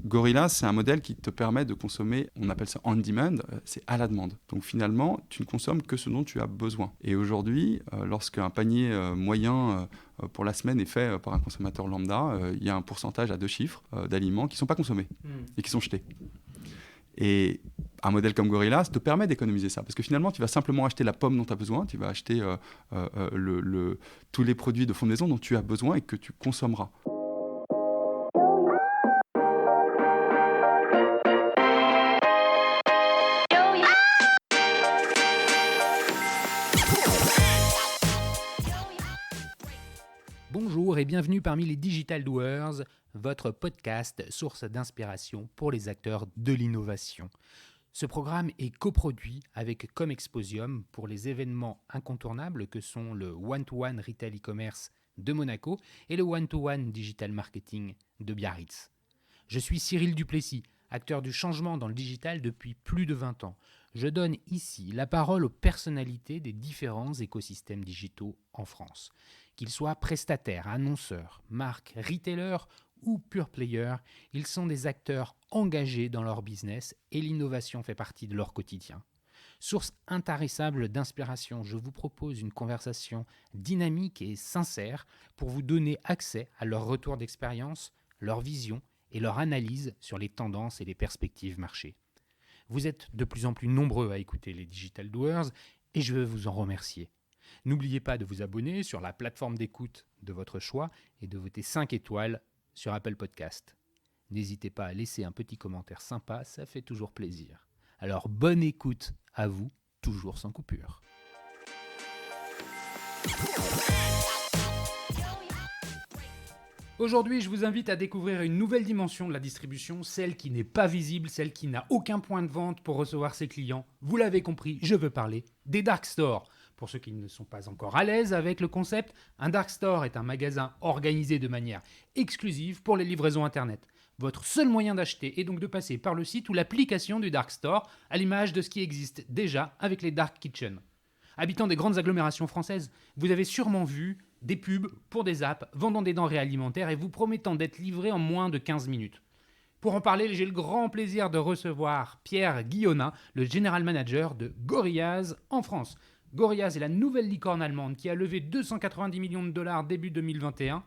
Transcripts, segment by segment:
Gorilla, c'est un modèle qui te permet de consommer, on appelle ça on demand, c'est à la demande. Donc finalement, tu ne consommes que ce dont tu as besoin. Et aujourd'hui, lorsqu'un panier moyen pour la semaine est fait par un consommateur lambda, il y a un pourcentage à 2 chiffres d'aliments qui ne sont pas consommés et qui sont jetés. Et un modèle comme Gorilla te permet d'économiser ça. Parce que finalement, tu vas simplement acheter la pomme dont tu as besoin, tu vas acheter tous les produits de fond de maison dont tu as besoin et que tu consommeras. Bonjour et bienvenue parmi les Digital Doers, votre podcast source d'inspiration pour les acteurs de l'innovation. Ce programme est coproduit avec Comexposium pour les événements incontournables que sont le One-to-One Retail e-commerce de Monaco et le One-to-One Digital Marketing de Biarritz. Je suis Cyril Duplessis, acteur du changement dans le digital depuis plus de 20 ans. Je donne ici la parole aux personnalités des différents écosystèmes digitaux en France. Qu'ils soient prestataires, annonceurs, marques, retailers ou pure players, ils sont des acteurs engagés dans leur business et l'innovation fait partie de leur quotidien. Source intarissable d'inspiration, je vous propose une conversation dynamique et sincère pour vous donner accès à leur retour d'expérience, leur vision et leur analyse sur les tendances et les perspectives marché. Vous êtes de plus en plus nombreux à écouter les Digital Doers et je veux vous en remercier. N'oubliez pas de vous abonner sur la plateforme d'écoute de votre choix et de voter 5 étoiles sur Apple Podcast. N'hésitez pas à laisser un petit commentaire sympa, ça fait toujours plaisir. Alors bonne écoute à vous, toujours sans coupure. Aujourd'hui, je vous invite à découvrir une nouvelle dimension de la distribution, celle qui n'est pas visible, celle qui n'a aucun point de vente pour recevoir ses clients. Vous l'avez compris, je veux parler des dark stores. Pour ceux qui ne sont pas encore à l'aise avec le concept, un dark store est un magasin organisé de manière exclusive pour les livraisons Internet. Votre seul moyen d'acheter est donc de passer par le site ou l'application du dark store, à l'image de ce qui existe déjà avec les dark kitchens. Habitant des grandes agglomérations françaises, vous avez sûrement vu des pubs pour des apps vendant des denrées alimentaires et vous promettant d'être livrés en moins de 15 minutes. Pour en parler, j'ai le grand plaisir de recevoir Pierre Guillonnin, le General Manager de Gorillaz en France. Gorillaz est la nouvelle licorne allemande qui a levé 290 millions de dollars début 2021,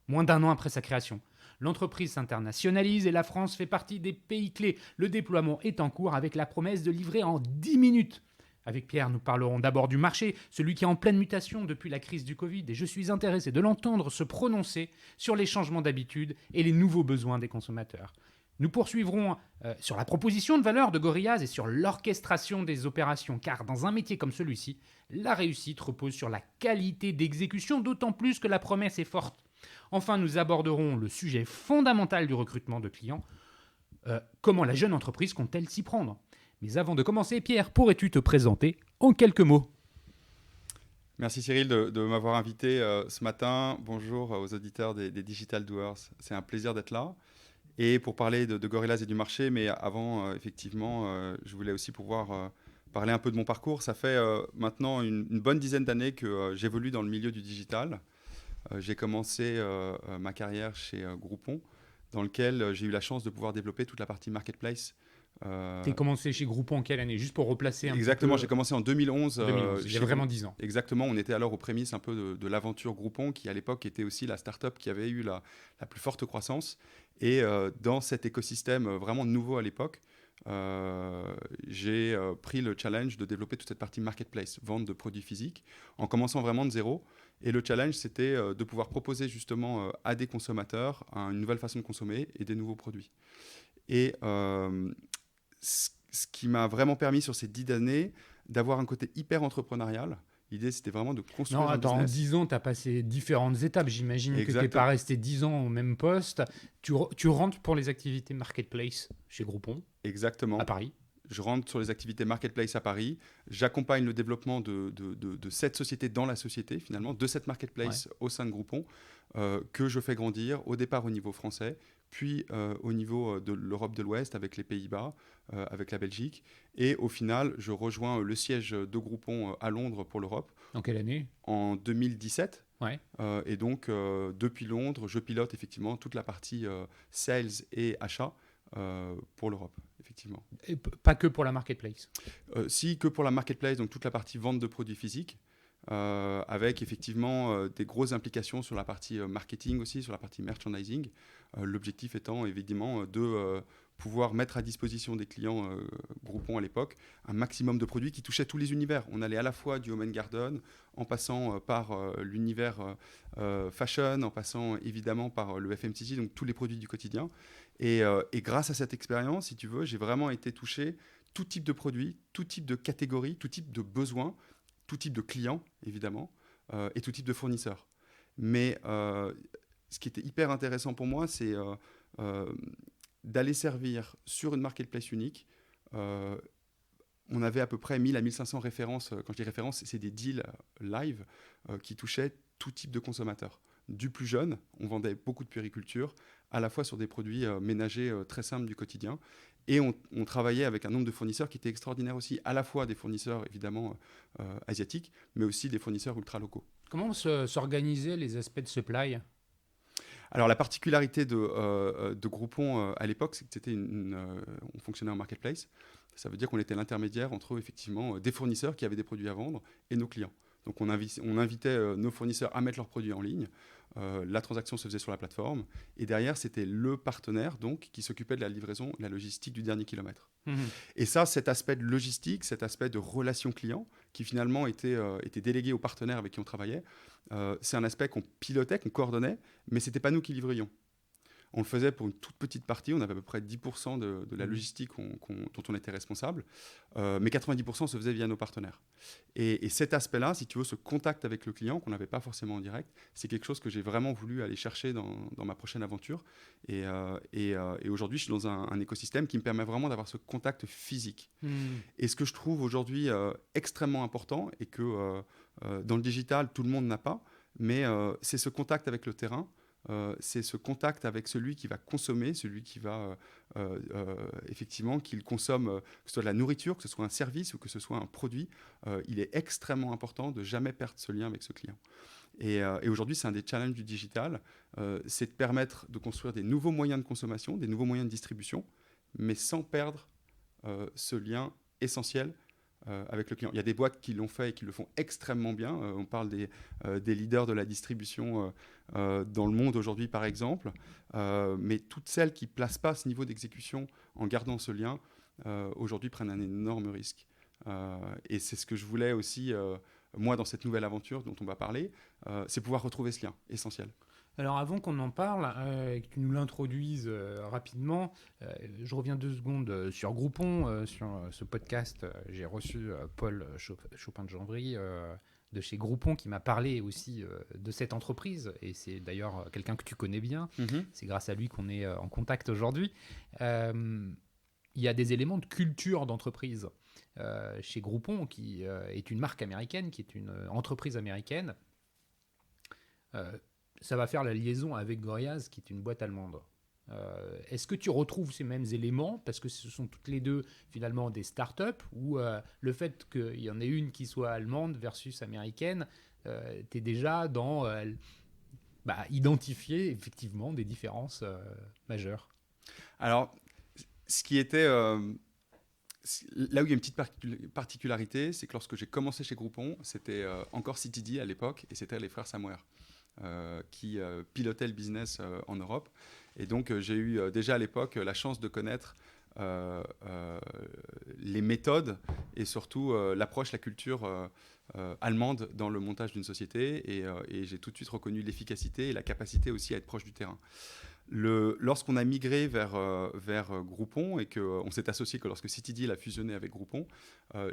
moins d'un an après sa création. L'entreprise s'internationalise et la France fait partie des pays clés. Le déploiement est en cours avec la promesse de livrer en 10 minutes. Avec Pierre, nous parlerons d'abord du marché, celui qui est en pleine mutation depuis la crise du Covid, et je suis intéressé de l'entendre se prononcer sur les changements d'habitude et les nouveaux besoins des consommateurs. Nous poursuivrons sur la proposition de valeur de Gorillaz et sur l'orchestration des opérations, car dans un métier comme celui-ci, la réussite repose sur la qualité d'exécution, d'autant plus que la promesse est forte. Enfin, nous aborderons le sujet fondamental du recrutement de clients. Comment la jeune entreprise compte-t-elle s'y prendre ? Mais avant de commencer, Pierre, pourrais-tu te présenter en quelques mots ? Merci Cyril de m'avoir invité ce matin. Bonjour aux auditeurs des Digital Doers. C'est un plaisir d'être là. Et pour parler de Gorillaz et du marché, mais avant, effectivement, je voulais aussi pouvoir parler un peu de mon parcours. Ça fait maintenant une bonne dizaine d'années que j'évolue dans le milieu du digital. J'ai commencé ma carrière chez Groupon, dans lequel j'ai eu la chance de pouvoir développer toute la partie marketplace. Tu as commencé chez Groupon en quelle année ? Juste pour replacer un Exactement, petit peu. j'ai commencé en 2011. 2011, il y a vraiment 10 ans. Exactement, on était alors aux prémices un peu de l'aventure Groupon, qui à l'époque était aussi la start-up qui avait eu la plus forte croissance. Et dans cet écosystème vraiment nouveau à l'époque, j'ai pris le challenge de développer toute cette partie marketplace, vente de produits physiques, en commençant vraiment de zéro. Et le challenge, c'était de pouvoir proposer justement à des consommateurs une nouvelle façon de consommer et des nouveaux produits. Et ce qui m'a vraiment permis sur ces 10 années d'avoir un côté hyper entrepreneurial. L'idée, c'était vraiment de construire un business. En 10 ans, tu as passé différentes étapes. J'imagine que tu n'es pas resté 10 ans au même poste. Tu rentres pour les activités marketplace chez Groupon. Exactement. À Paris. Je rentre sur les activités marketplace à Paris. J'accompagne le développement de cette société dans la société, finalement, de cette marketplace au sein de Groupon, que je fais grandir au départ au niveau français, puis au niveau de l'Europe de l'Ouest avec les Pays-Bas, avec la Belgique. Et au final, je rejoins le siège de Groupon à Londres pour l'Europe. En quelle année ? En 2017. Ouais. Et donc, depuis Londres, je pilote effectivement toute la partie sales et achat pour l'Europe, effectivement. Et pas que pour la marketplace. Si, que pour la marketplace, donc toute la partie vente de produits physiques, avec effectivement des grosses implications sur la partie marketing aussi, sur la partie merchandising. L'objectif étant évidemment de pouvoir mettre à disposition des clients Groupon à l'époque un maximum de produits qui touchaient tous les univers. On allait à la fois du Home and Garden, en passant par l'univers fashion, en passant évidemment par le FMCG, donc tous les produits du quotidien. Et grâce à cette expérience, si tu veux, j'ai vraiment été touché tout type de produits, tout type de catégories, tout type de besoins, tout type de clients, évidemment, et tout type de fournisseurs. Mais ce qui était hyper intéressant pour moi, c'est d'aller servir sur une marketplace unique. On avait à peu près 1000 à 1500 références. Quand je dis références, c'est des deals live qui touchaient tout type de consommateurs. Du plus jeune, on vendait beaucoup de puériculture, à la fois sur des produits ménagers très simples du quotidien. Et on travaillait avec un nombre de fournisseurs qui était extraordinaire aussi, à la fois des fournisseurs évidemment asiatiques, mais aussi des fournisseurs ultra-locaux. Comment s'organisaient les aspects de supply? Alors la particularité de Groupon à l'époque, c'est que on fonctionnait en marketplace. Ça veut dire qu'on était l'intermédiaire entre effectivement des fournisseurs qui avaient des produits à vendre et nos clients. Donc on invitait nos fournisseurs à mettre leurs produits en ligne. La transaction se faisait sur la plateforme. Et derrière, c'était le partenaire donc, qui s'occupait de la livraison, de la logistique du dernier kilomètre. Et ça, cet aspect de logistique, cet aspect de relation client, qui finalement était délégué aux partenaires avec qui on travaillait, c'est un aspect qu'on pilotait, qu'on coordonnait, mais ce n'était pas nous qui livrions. On le faisait pour une toute petite partie, on avait à peu près 10% de la logistique dont on était responsable, mais 90% se faisait via nos partenaires. Et cet aspect-là, si tu veux, ce contact avec le client qu'on n'avait pas forcément en direct, c'est quelque chose que j'ai vraiment voulu aller chercher dans ma prochaine aventure. Et aujourd'hui, je suis dans un écosystème qui me permet vraiment d'avoir ce contact physique. Et ce que je trouve aujourd'hui extrêmement important, et que dans le digital, tout le monde n'a pas, mais c'est ce contact avec le terrain. C'est ce contact avec celui qui va consommer, celui qui va effectivement, qu'il consomme, que ce soit de la nourriture, que ce soit un service ou que ce soit un produit. Il est extrêmement important de jamais perdre ce lien avec ce client. Et aujourd'hui, c'est un des challenges du digital, c'est de permettre de construire des nouveaux moyens de consommation, des nouveaux moyens de distribution, mais sans perdre ce lien essentiel avec le client. Il y a des boîtes qui l'ont fait et qui le font extrêmement bien. On parle des leaders de la distribution dans le monde aujourd'hui, par exemple. Mais toutes celles qui ne placent pas ce niveau d'exécution en gardant ce lien, aujourd'hui prennent un énorme risque. Et c'est ce que je voulais aussi, moi, dans cette nouvelle aventure dont on va parler, c'est pouvoir retrouver ce lien essentiel. Alors avant qu'on en parle et que tu nous l'introduises rapidement, je reviens 2 secondes sur Groupon. Sur ce podcast, j'ai reçu Paul Chopin de Janvry de chez Groupon qui m'a parlé aussi de cette entreprise. Et c'est d'ailleurs quelqu'un que tu connais bien. C'est grâce à lui qu'on est en contact aujourd'hui. Il y a des éléments de culture d'entreprise chez Groupon, qui est une marque américaine, qui est une entreprise américaine. Ça va faire la liaison avec Gorillaz, qui est une boîte allemande. Est-ce que tu retrouves ces mêmes éléments, parce que ce sont toutes les deux finalement des startups, ou le fait qu'il y en ait une qui soit allemande versus américaine, tu es déjà dans identifier effectivement des différences majeures? Alors, ce qui était... là où il y a une petite particularité, c'est que lorsque j'ai commencé chez Groupon, c'était encore CTD à l'époque, et c'était les frères Samwer qui pilotaient le business en Europe. Et donc, j'ai eu déjà à l'époque la chance de connaître les méthodes et surtout l'approche, la culture allemande dans le montage d'une société. Et j'ai tout de suite reconnu l'efficacité et la capacité aussi à être proche du terrain. Lorsqu'on a migré vers Groupon et qu'on s'est associé que lorsque CTD a fusionné avec Groupon,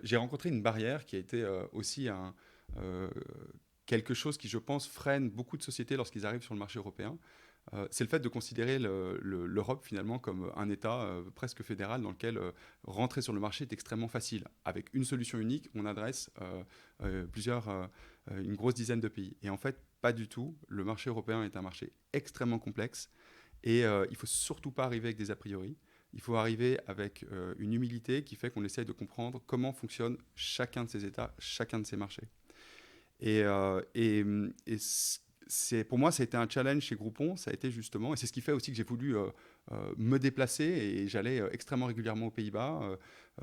j'ai rencontré une barrière qui a été aussi quelque chose qui, je pense, freine beaucoup de sociétés lorsqu'ils arrivent sur le marché européen. C'est le fait de considérer l'Europe finalement comme un État presque fédéral dans lequel rentrer sur le marché est extrêmement facile. Avec une solution unique, on adresse une grosse dizaine de pays. Et en fait, pas du tout. Le marché européen est un marché extrêmement complexe et il ne faut surtout pas arriver avec des a priori. Il faut arriver avec une humilité qui fait qu'on essaye de comprendre comment fonctionne chacun de ces États, chacun de ces marchés. Pour moi, ça a été un challenge chez Groupon. Ça a été justement, et c'est ce qui fait aussi que j'ai voulu me déplacer et j'allais extrêmement régulièrement aux Pays-Bas.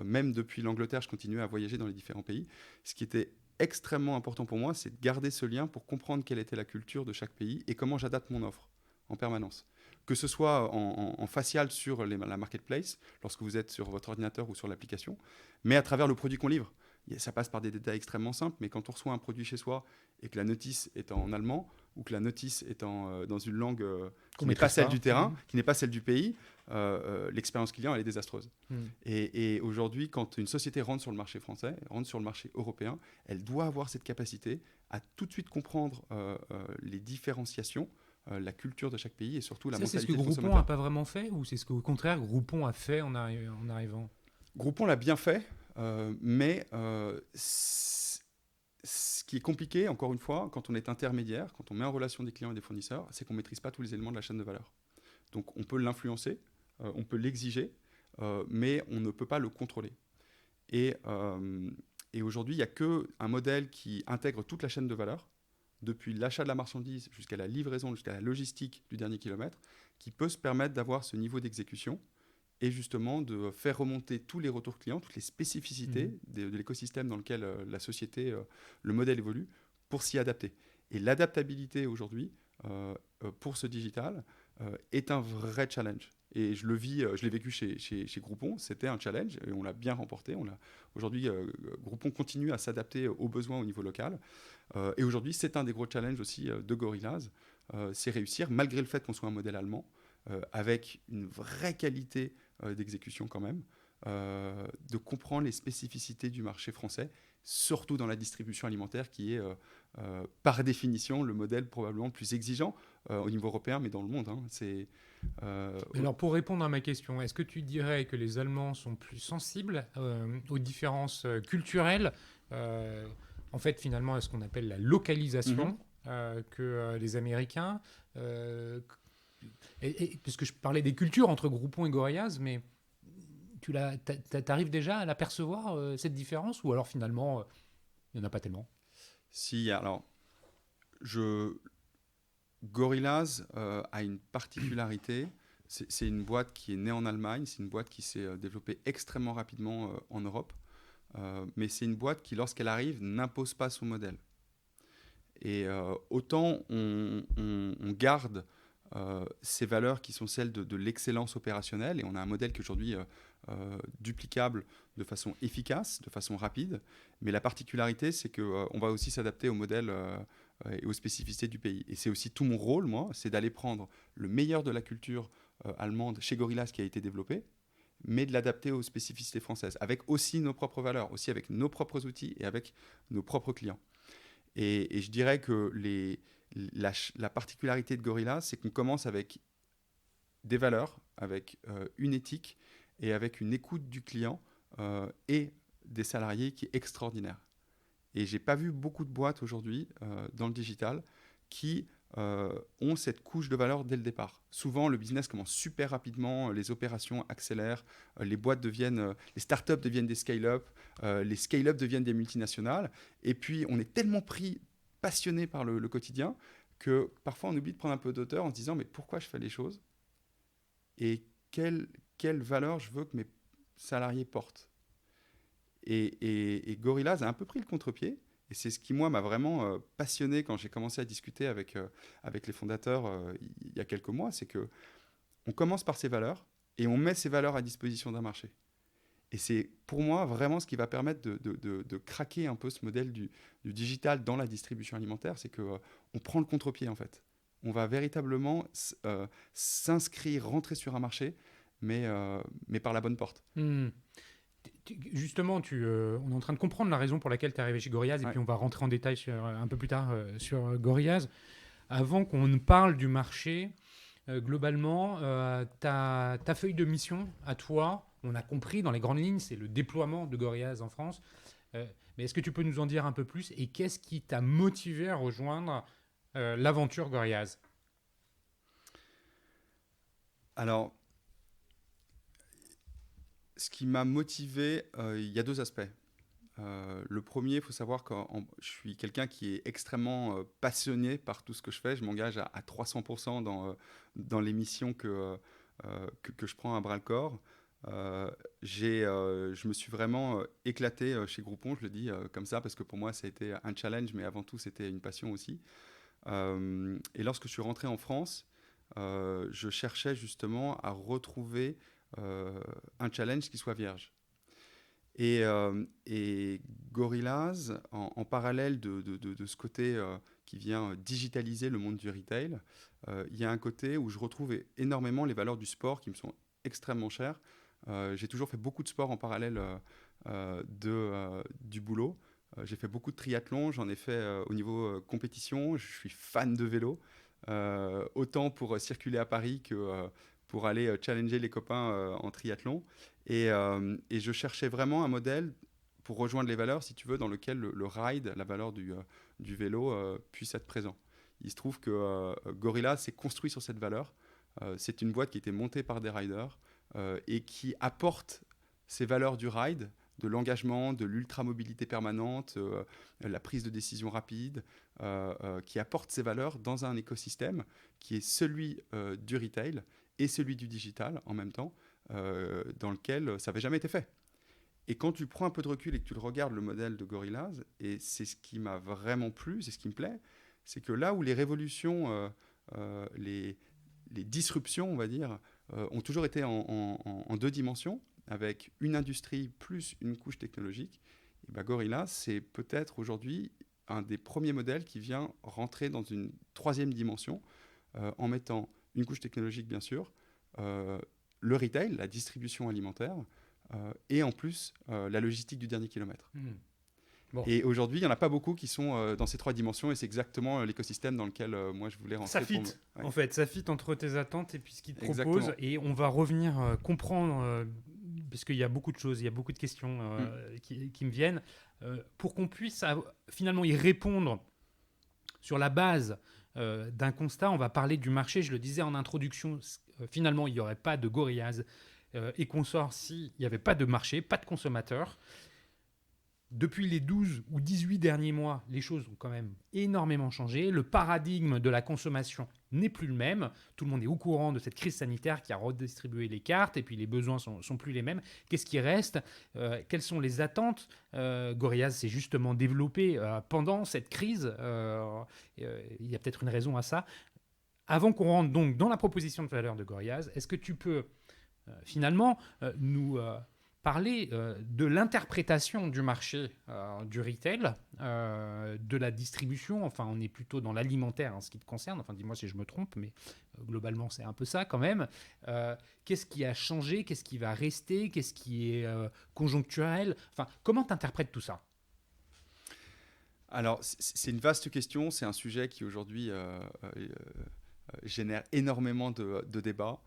Même depuis l'Angleterre, je continuais à voyager dans les différents pays. Ce qui était extrêmement important pour moi, c'est de garder ce lien pour comprendre quelle était la culture de chaque pays et comment j'adapte mon offre en permanence. Que ce soit en facial sur la marketplace, lorsque vous êtes sur votre ordinateur ou sur l'application, mais à travers le produit qu'on livre. Ça passe par des détails extrêmement simples, mais quand on reçoit un produit chez soi et que la notice est en allemand ou que la notice est dans une langue qui n'est pas celle du terrain, qui n'est pas celle du pays, l'expérience client elle est désastreuse. Et aujourd'hui, quand une société rentre sur le marché français, rentre sur le marché européen, elle doit avoir cette capacité à tout de suite comprendre les différenciations, la culture de chaque pays et surtout la mentalité du consommateur. C'est ce que Groupon n'a pas vraiment fait ou c'est ce qu'au contraire Groupon a fait en arrivant? Groupon l'a bien fait, mais ce qui est compliqué, encore une fois, quand on est intermédiaire, quand on met en relation des clients et des fournisseurs, c'est qu'on ne maîtrise pas tous les éléments de la chaîne de valeur. Donc on peut l'influencer, on peut l'exiger, mais on ne peut pas le contrôler. Et aujourd'hui, il n'y a qu'un modèle qui intègre toute la chaîne de valeur, depuis l'achat de la marchandise jusqu'à la livraison, jusqu'à la logistique du dernier kilomètre, qui peut se permettre d'avoir ce niveau d'exécution et justement de faire remonter tous les retours clients, toutes les spécificités de l'écosystème dans lequel la société, le modèle évolue, pour s'y adapter. Et l'adaptabilité aujourd'hui, pour ce digital, est un vrai challenge. Et je l'ai vécu chez Groupon, c'était un challenge et on l'a bien remporté. Aujourd'hui, Groupon continue à s'adapter aux besoins au niveau local. Et aujourd'hui, c'est un des gros challenges aussi de Gorillaz, c'est réussir, malgré le fait qu'on soit un modèle allemand, avec une vraie qualité d'exécution quand même, de comprendre les spécificités du marché français, surtout dans la distribution alimentaire qui est par définition le modèle probablement le plus exigeant au niveau européen, mais dans le monde. Alors pour répondre à ma question, est-ce que tu dirais que les Allemands sont plus sensibles aux différences culturelles, en fait finalement à ce qu'on appelle la localisation, que les Américains puisque je parlais des cultures entre Groupon et Gorillaz, mais tu arrives déjà à l'apercevoir, cette différence, ou alors finalement, il n'y en a pas tellement? Si, alors, Gorillaz a une particularité, c'est une boîte qui est née en Allemagne, c'est une boîte qui s'est développée extrêmement rapidement en Europe, mais c'est une boîte qui, lorsqu'elle arrive, n'impose pas son modèle. Et autant on garde ces valeurs qui sont celles de l'excellence opérationnelle, et on a un modèle qui est aujourd'hui duplicable de façon efficace, de façon rapide, mais la particularité, c'est qu'on va aussi s'adapter au modèle et aux spécificités du pays. Et c'est aussi tout mon rôle, moi, c'est d'aller prendre le meilleur de la culture allemande chez Gorillaz qui a été développée, mais de l'adapter aux spécificités françaises, avec aussi nos propres valeurs, aussi avec nos propres outils et avec nos propres clients. Et je dirais que la particularité de Gorillaz, c'est qu'on commence avec des valeurs, avec une éthique et avec une écoute du client et des salariés qui est extraordinaire. Et je n'ai pas vu beaucoup de boîtes aujourd'hui dans le digital qui ont cette couche de valeur dès le départ. Souvent, le business commence super rapidement, les opérations accélèrent, les startups deviennent des scale-up, les scale-up deviennent des multinationales, et puis on est tellement passionné par le quotidien que parfois on oublie de prendre un peu d'auteur en se disant mais pourquoi je fais les choses et quelle valeur je veux que mes salariés portent. Et Gorillaz a un peu pris le contre-pied. Et c'est ce qui, moi, m'a vraiment passionné quand j'ai commencé à discuter avec les fondateurs il y a quelques mois. C'est qu'on commence par ces valeurs et on met ces valeurs à disposition d'un marché. Et c'est pour moi vraiment ce qui va permettre de craquer un peu ce modèle du digital dans la distribution alimentaire. C'est qu'on prend le contre-pied, en fait. On va véritablement s'inscrire, rentrer sur un marché, mais par la bonne porte. Justement, on est en train de comprendre la raison pour laquelle tu es arrivé chez Gorillaz, et puis on va rentrer en détail un peu plus tard sur Gorillaz. Avant qu'on ne parle du marché, globalement, ta feuille de mission à toi, on a compris dans les grandes lignes, c'est le déploiement de Gorillaz en France. Mais est-ce que tu peux nous en dire un peu plus, et qu'est-ce qui t'a motivé à rejoindre l'aventure Gorillaz? Alors, ce qui m'a motivé, il y a deux aspects. Le premier, il faut savoir que je suis quelqu'un qui est extrêmement passionné par tout ce que je fais. Je m'engage à 300% dans les missions que que je prends à bras-le-corps. Je me suis vraiment éclaté chez Groupon, je le dis comme ça, parce que pour moi, ça a été un challenge, mais avant tout, c'était une passion aussi. Et lorsque je suis rentré en France, je cherchais justement à retrouver un challenge qui soit vierge. Et Gorillaz, en parallèle de ce côté qui vient digitaliser le monde du retail, il y a un côté où je retrouve énormément les valeurs du sport qui me sont extrêmement chères. J'ai toujours fait beaucoup de sport en parallèle du boulot. J'ai fait beaucoup de triathlon, j'en ai fait au niveau compétition. Je suis fan de vélo, autant pour circuler à Paris que pour aller challenger les copains en triathlon. Et je cherchais vraiment un modèle pour rejoindre les valeurs, si tu veux, dans lequel le ride, la valeur du vélo, puisse être présent. Il se trouve que Gorilla s'est construit sur cette valeur. C'est une boîte qui a été montée par des riders et qui apporte ces valeurs du ride, de l'engagement, de l'ultra-mobilité permanente, la prise de décision rapide, qui apporte ces valeurs dans un écosystème qui est celui du retail et celui du digital en même temps, dans lequel ça n'avait jamais été fait. Et quand tu prends un peu de recul et que tu le regardes, le modèle de Gorillaz, et c'est ce qui m'a vraiment plu, c'est ce qui me plaît, c'est que là où les révolutions, les disruptions, on va dire, ont toujours été en deux dimensions, avec une industrie plus une couche technologique, et ben Gorillaz, c'est peut-être aujourd'hui un des premiers modèles qui vient rentrer dans une troisième dimension, en mettant une couche technologique, bien sûr, le retail, la distribution alimentaire, et en plus la logistique du dernier kilomètre. Bon. Et aujourd'hui, il n'y en a pas beaucoup qui sont dans ces trois dimensions, et c'est exactement l'écosystème dans lequel moi je voulais rentrer. Ça fit, ouais. en fait, ça fit entre tes attentes et puis ce qu'ils te Exactement. proposent. Et on va revenir comprendre, parce qu'il y a beaucoup de choses, il y a beaucoup de questions qui me viennent, pour qu'on puisse finalement y répondre sur la base d'un constat. On va parler du marché, je le disais en introduction, finalement il n'y aurait pas de Gorillaz et consorts s'il n'y avait pas de marché, pas de consommateurs. Depuis les 12 ou 18 derniers mois, les choses ont quand même énormément changé. Le paradigme de la consommation n'est plus le même. Tout le monde est au courant de cette crise sanitaire qui a redistribué les cartes et puis les besoins sont plus les mêmes. Qu'est-ce qui reste ? Quelles sont les attentes ? Gorillaz s'est justement développé pendant cette crise. Il y a peut-être une raison à ça. Avant qu'on rentre donc dans la proposition de valeur de Gorillaz, est-ce que tu peux finalement nous parler de l'interprétation du marché du retail, de la distribution, enfin on est plutôt dans l'alimentaire en ce qui te concerne, enfin dis-moi si je me trompe, mais globalement c'est un peu ça quand même. Qu'est-ce qui a changé, qu'est-ce qui va rester, qu'est-ce qui est conjoncturel, enfin comment tu interprètes tout ça ? Alors c'est une vaste question, c'est un sujet qui aujourd'hui génère énormément de débats.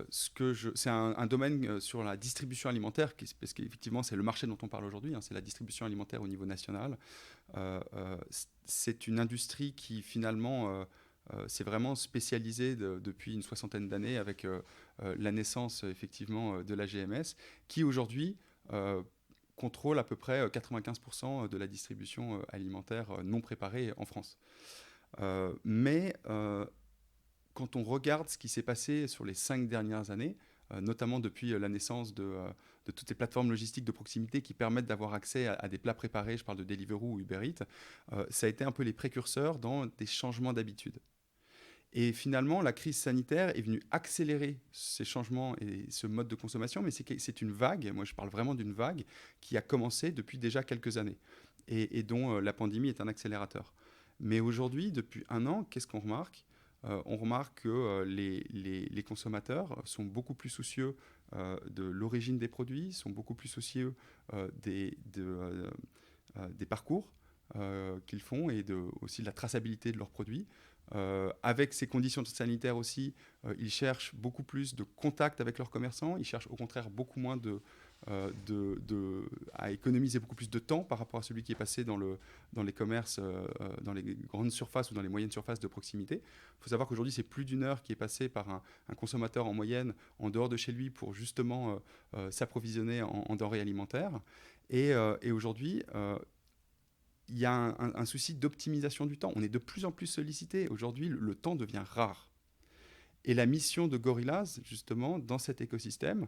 C'est un domaine sur la distribution alimentaire, parce qu'effectivement c'est le marché dont on parle aujourd'hui, c'est la distribution alimentaire au niveau national. C'est une industrie qui finalement s'est vraiment spécialisée depuis une soixantaine d'années avec la naissance effectivement de la GMS, qui aujourd'hui contrôle à peu près 95% de la distribution alimentaire non préparée en France. Mais quand on regarde ce qui s'est passé sur les 5 dernières années, notamment depuis la naissance de toutes les plateformes logistiques de proximité qui permettent d'avoir accès à des plats préparés, je parle de Deliveroo ou Uber Eats, ça a été un peu les précurseurs dans des changements d'habitude. Et finalement, la crise sanitaire est venue accélérer ces changements et ce mode de consommation, mais c'est une vague, moi je parle vraiment d'une vague, qui a commencé depuis déjà quelques années et dont la pandémie est un accélérateur. Mais aujourd'hui, depuis un an, qu'est-ce qu'on remarque ? On remarque que les consommateurs sont beaucoup plus soucieux de l'origine des produits, sont beaucoup plus soucieux des parcours qu'ils font et aussi de la traçabilité de leurs produits. Avec ces conditions sanitaires aussi, ils cherchent beaucoup plus de contact avec leurs commerçants, ils cherchent au contraire beaucoup moins à économiser beaucoup plus de temps par rapport à celui qui est passé dans les commerces, dans les grandes surfaces ou dans les moyennes surfaces de proximité. Il faut savoir qu'aujourd'hui, c'est plus d'une heure qui est passée par un consommateur en moyenne en dehors de chez lui pour justement s'approvisionner en denrées alimentaires. Et aujourd'hui, il y a un souci d'optimisation du temps. On est de plus en plus sollicité. Aujourd'hui, le temps devient rare. Et la mission de Gorillaz, justement, dans cet écosystème,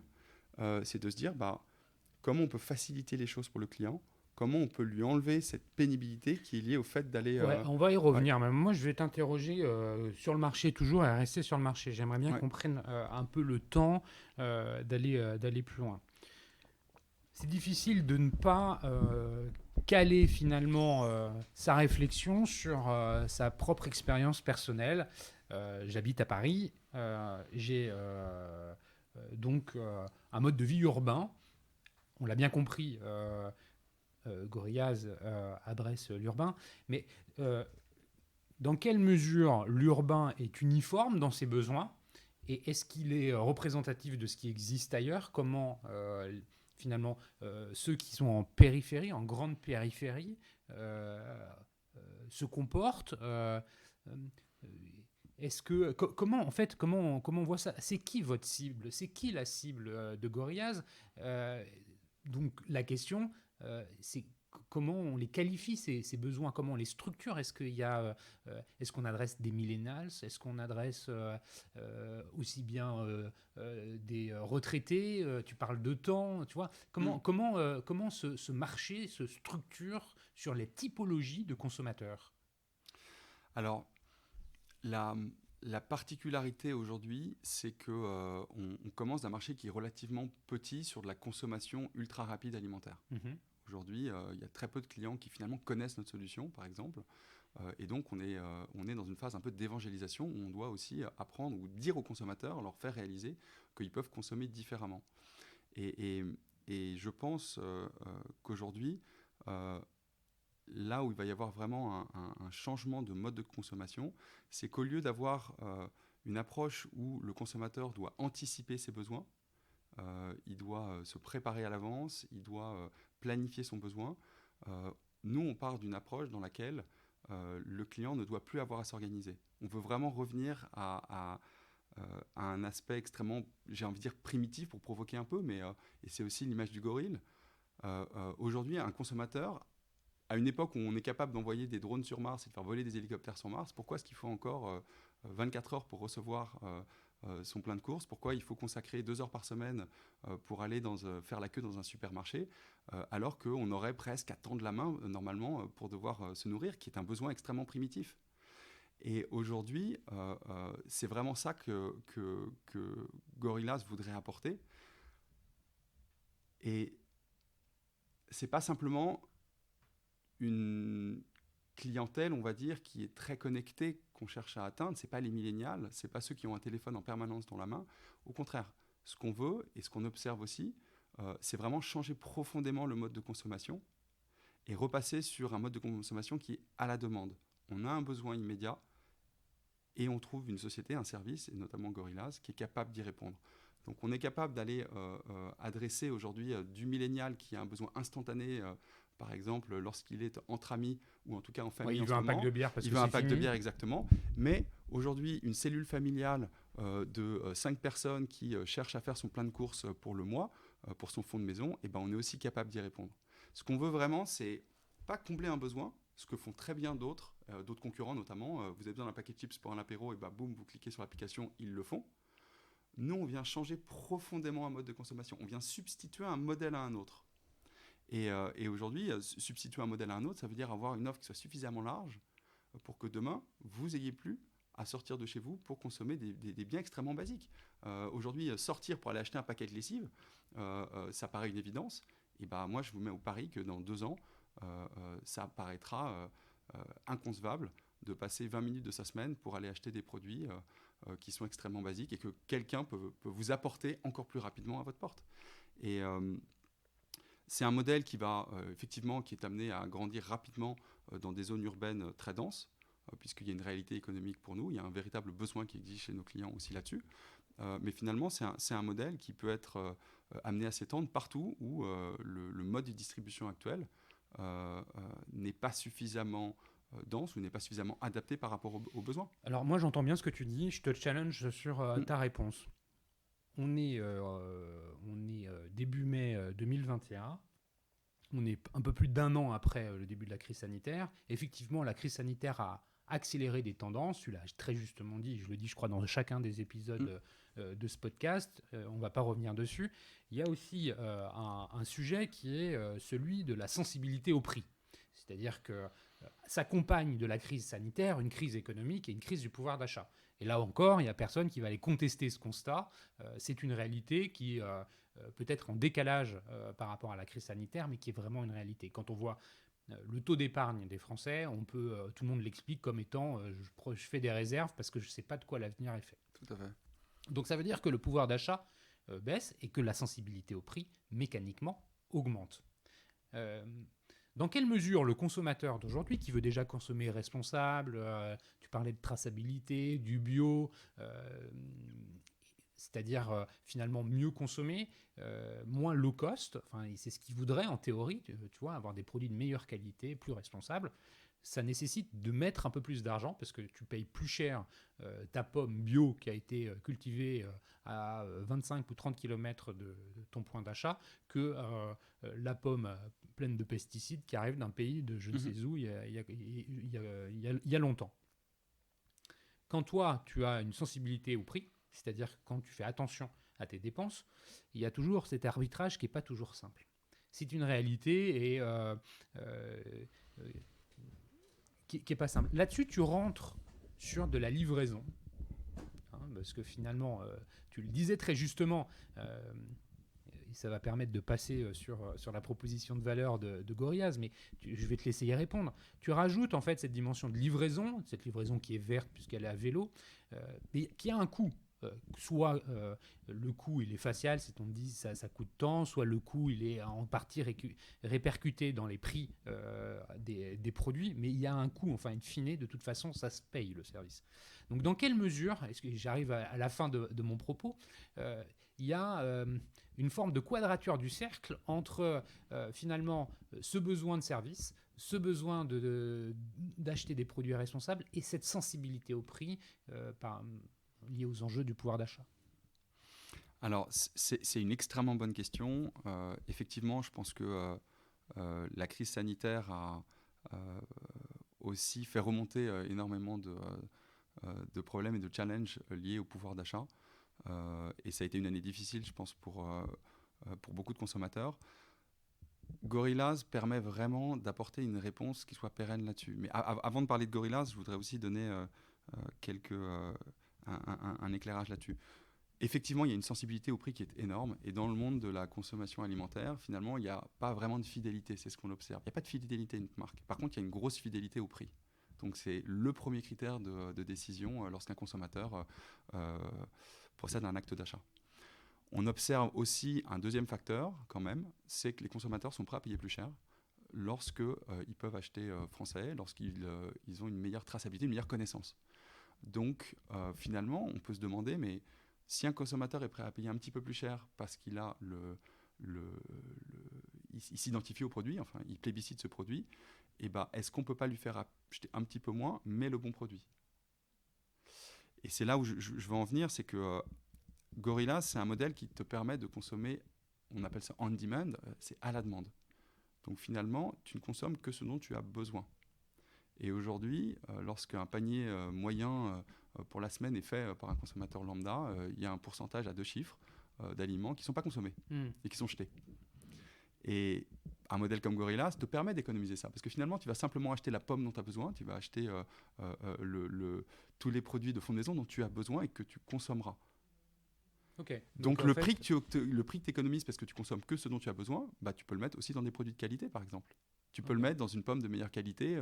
c'est de se dire comment on peut faciliter les choses pour le client, comment on peut lui enlever cette pénibilité qui est liée au fait d'aller... Ouais, on va y revenir. Ouais. Mais moi, je vais t'interroger sur le marché toujours et rester sur le marché. J'aimerais bien Ouais. qu'on prenne un peu le temps d'aller plus loin. C'est difficile de ne pas caler finalement sa réflexion sur sa propre expérience personnelle. J'habite à Paris. J'ai donc un mode de vie urbain. On l'a bien compris. Gorillaz adresse l'urbain. Mais dans quelle mesure l'urbain est uniforme dans ses besoins et est-ce qu'il est représentatif de ce qui existe ailleurs? Comment finalement ceux qui sont en périphérie, en grande périphérie, se comportent est-ce que comment en fait comment on voit ça? C'est qui votre cible? C'est qui la cible de Gorillaz? Donc la question c'est comment on les qualifie ces besoins, comment on les structure. Est-ce qu'il y a, est-ce qu'on adresse des millennials, est-ce qu'on adresse aussi bien des retraités, tu parles de temps, tu vois, comment ce marché se structure sur les typologies de consommateurs? Alors, la particularité aujourd'hui, c'est que on commence d'un marché qui est relativement petit sur de la consommation ultra rapide alimentaire. Mm-hmm. Aujourd'hui, il y a très peu de clients qui finalement connaissent notre solution, par exemple. Et donc, on est dans une phase un peu d'évangélisation où on doit aussi apprendre ou dire aux consommateurs, leur faire réaliser qu'ils peuvent consommer différemment. Et je pense qu'aujourd'hui, là où il va y avoir vraiment un changement de mode de consommation, c'est qu'au lieu d'avoir une approche où le consommateur doit anticiper ses besoins, il doit se préparer à l'avance, il doit planifier son besoin. Nous, on part d'une approche dans laquelle le client ne doit plus avoir à s'organiser. On veut vraiment revenir à un aspect extrêmement, j'ai envie de dire, primitif pour provoquer un peu, mais et c'est aussi l'image du gorille. Aujourd'hui, un consommateur, à une époque où on est capable d'envoyer des drones sur Mars et de faire voler des hélicoptères sur Mars, pourquoi est-ce qu'il faut encore 24 heures pour recevoir son plein de courses? Pourquoi il faut consacrer 2 heures par semaine pour aller faire la queue dans un supermarché alors qu'on aurait presque à tendre la main normalement pour devoir se nourrir, qui est un besoin extrêmement primitif. Et aujourd'hui, c'est vraiment ça que Gorillaz voudrait apporter. Et c'est pas simplement une clientèle, on va dire, qui est très connectée, qu'on cherche à atteindre. C'est pas les millénials, c'est pas ceux qui ont un téléphone en permanence dans la main. Au contraire, ce qu'on veut et ce qu'on observe aussi, c'est vraiment changer profondément le mode de consommation et repasser sur un mode de consommation qui est à la demande. On a un besoin immédiat et on trouve une société, un service, et notamment Gorillaz, qui est capable d'y répondre. Donc on est capable d'aller adresser aujourd'hui du millénial qui a un besoin instantané, par exemple lorsqu'il est entre amis ou en tout cas en famille. Il veut un pack de bière parce que c'est fini. Il veut un pack de bière, exactement. Mais aujourd'hui, une cellule familiale de 5 personnes qui cherche à faire son plein de courses pour le mois, pour son fonds de maison, et ben on est aussi capable d'y répondre. Ce qu'on veut vraiment, c'est pas combler un besoin, ce que font très bien d'autres concurrents notamment. Vous avez besoin d'un paquet de chips pour un apéro, et ben boum, vous cliquez sur l'application, ils le font. Nous, on vient changer profondément un mode de consommation. On vient substituer un modèle à un autre. Et aujourd'hui, substituer un modèle à un autre, ça veut dire avoir une offre qui soit suffisamment large pour que demain, vous ayez plus à sortir de chez vous pour consommer des biens extrêmement basiques. Aujourd'hui, sortir pour aller acheter un paquet de lessive, ça paraît une évidence. Et ben, moi, je vous mets au pari que dans 2 ans, ça paraîtra inconcevable de passer 20 minutes de sa semaine pour aller acheter des produits qui sont extrêmement basiques et que quelqu'un peut vous apporter encore plus rapidement à votre porte. Et c'est un modèle qui va effectivement, qui est amené à grandir rapidement dans des zones urbaines très denses, puisqu'il y a une réalité économique pour nous, il y a un véritable besoin qui existe chez nos clients aussi là-dessus. Mais finalement, c'est un modèle qui peut être amené à s'étendre partout où le mode de distribution actuel n'est pas suffisamment dense ou n'est pas suffisamment adapté par rapport aux besoins. Alors moi j'entends bien ce que tu dis, je te challenge sur ta réponse. On est début mai 2021, on est un peu plus d'1 an après le début de la crise sanitaire. Effectivement, la crise sanitaire a accélérer des tendances. Tu l'as très justement dit, je le dis je crois dans chacun des épisodes de ce podcast, on ne va pas revenir dessus. Il y a aussi un sujet qui est celui de la sensibilité au prix. C'est-à-dire que s'accompagne de la crise sanitaire une crise économique et une crise du pouvoir d'achat. Et là encore, il n'y a personne qui va aller contester ce constat. C'est une réalité qui peut être en décalage par rapport à la crise sanitaire, mais qui est vraiment une réalité. Quand on voit le taux d'épargne des Français, tout le monde l'explique comme étant je fais des réserves parce que je ne sais pas de quoi l'avenir est fait. Tout à fait. Donc ça veut dire que le pouvoir d'achat baisse et que la sensibilité au prix, mécaniquement, augmente. Dans quelle mesure le consommateur d'aujourd'hui, qui veut déjà consommer responsable, tu parlais de traçabilité, du bio, c'est-à-dire finalement mieux consommer, moins low cost, c'est ce qu'il voudrait en théorie, tu vois, avoir des produits de meilleure qualité, plus responsables, ça nécessite de mettre un peu plus d'argent parce que tu payes plus cher ta pomme bio qui a été cultivée à 25 ou 30 km de ton point d'achat que la pomme pleine de pesticides qui arrive d'un pays de je ne sais où il y a longtemps. Quand toi, tu as une sensibilité au prix, c'est-à-dire quand tu fais attention à tes dépenses, il y a toujours cet arbitrage qui n'est pas toujours simple. C'est une réalité et qui n'est pas simple. Là-dessus, tu rentres sur de la livraison. Parce que finalement, tu le disais très justement, ça va permettre de passer sur la proposition de valeur de Gorillaz, mais je vais te laisser y répondre. Tu rajoutes en fait cette dimension de livraison, cette livraison qui est verte puisqu'elle est à vélo, mais qui a un coût. Soit le coût il est facial, c'est on dit ça coûte tant, soit le coût il est en partie répercuté dans les prix des produits, mais il y a un coût, enfin in fine, de toute façon ça se paye le service. Donc dans quelle mesure, est-ce que j'arrive à la fin de mon propos, il y a une forme de quadrature du cercle entre finalement ce besoin de service, ce besoin d'acheter des produits responsables et cette sensibilité au prix lié aux enjeux du pouvoir d'achat? Alors, c'est une extrêmement bonne question. Effectivement, je pense que la crise sanitaire a aussi fait remonter énormément de problèmes et de challenges liés au pouvoir d'achat. Et ça a été une année difficile, je pense, pour beaucoup de consommateurs. Gorillaz permet vraiment d'apporter une réponse qui soit pérenne là-dessus. Mais avant de parler de Gorillaz, je voudrais aussi donner un éclairage là-dessus. Effectivement, il y a une sensibilité au prix qui est énorme. Et dans le monde de la consommation alimentaire, finalement, il n'y a pas vraiment de fidélité. C'est ce qu'on observe. Il n'y a pas de fidélité à une marque. Par contre, il y a une grosse fidélité au prix. Donc, c'est le premier critère de décision lorsqu'un consommateur procède à un acte d'achat. On observe aussi un deuxième facteur, quand même, c'est que les consommateurs sont prêts à payer plus cher lorsqu'ils peuvent acheter français, lorsqu'ils ont une meilleure traçabilité, une meilleure connaissance. Donc, finalement, on peut se demander, mais si un consommateur est prêt à payer un petit peu plus cher parce qu'il a il s'identifie au produit, enfin, il plébiscite ce produit, et est-ce qu'on ne peut pas lui faire acheter un petit peu moins, mais le bon produit? Et c'est là où je veux en venir, c'est que Gorillaz, c'est un modèle qui te permet de consommer, on appelle ça on demand, c'est à la demande. Donc finalement, tu ne consommes que ce dont tu as besoin. Et aujourd'hui, lorsqu'un panier moyen pour la semaine est fait par un consommateur lambda, il y a un pourcentage à 2 chiffres d'aliments qui ne sont pas consommés et qui sont jetés. Et un modèle comme Gorillaz te permet d'économiser ça. Parce que finalement, tu vas simplement acheter la pomme dont tu as besoin, tu vas acheter tous les produits de fond de maison dont tu as besoin et que tu consommeras. Okay. Donc le prix que tu économises parce que tu consommes que ce dont tu as besoin, tu peux le mettre aussi dans des produits de qualité, par exemple. Tu peux le mettre dans une pomme de meilleure qualité,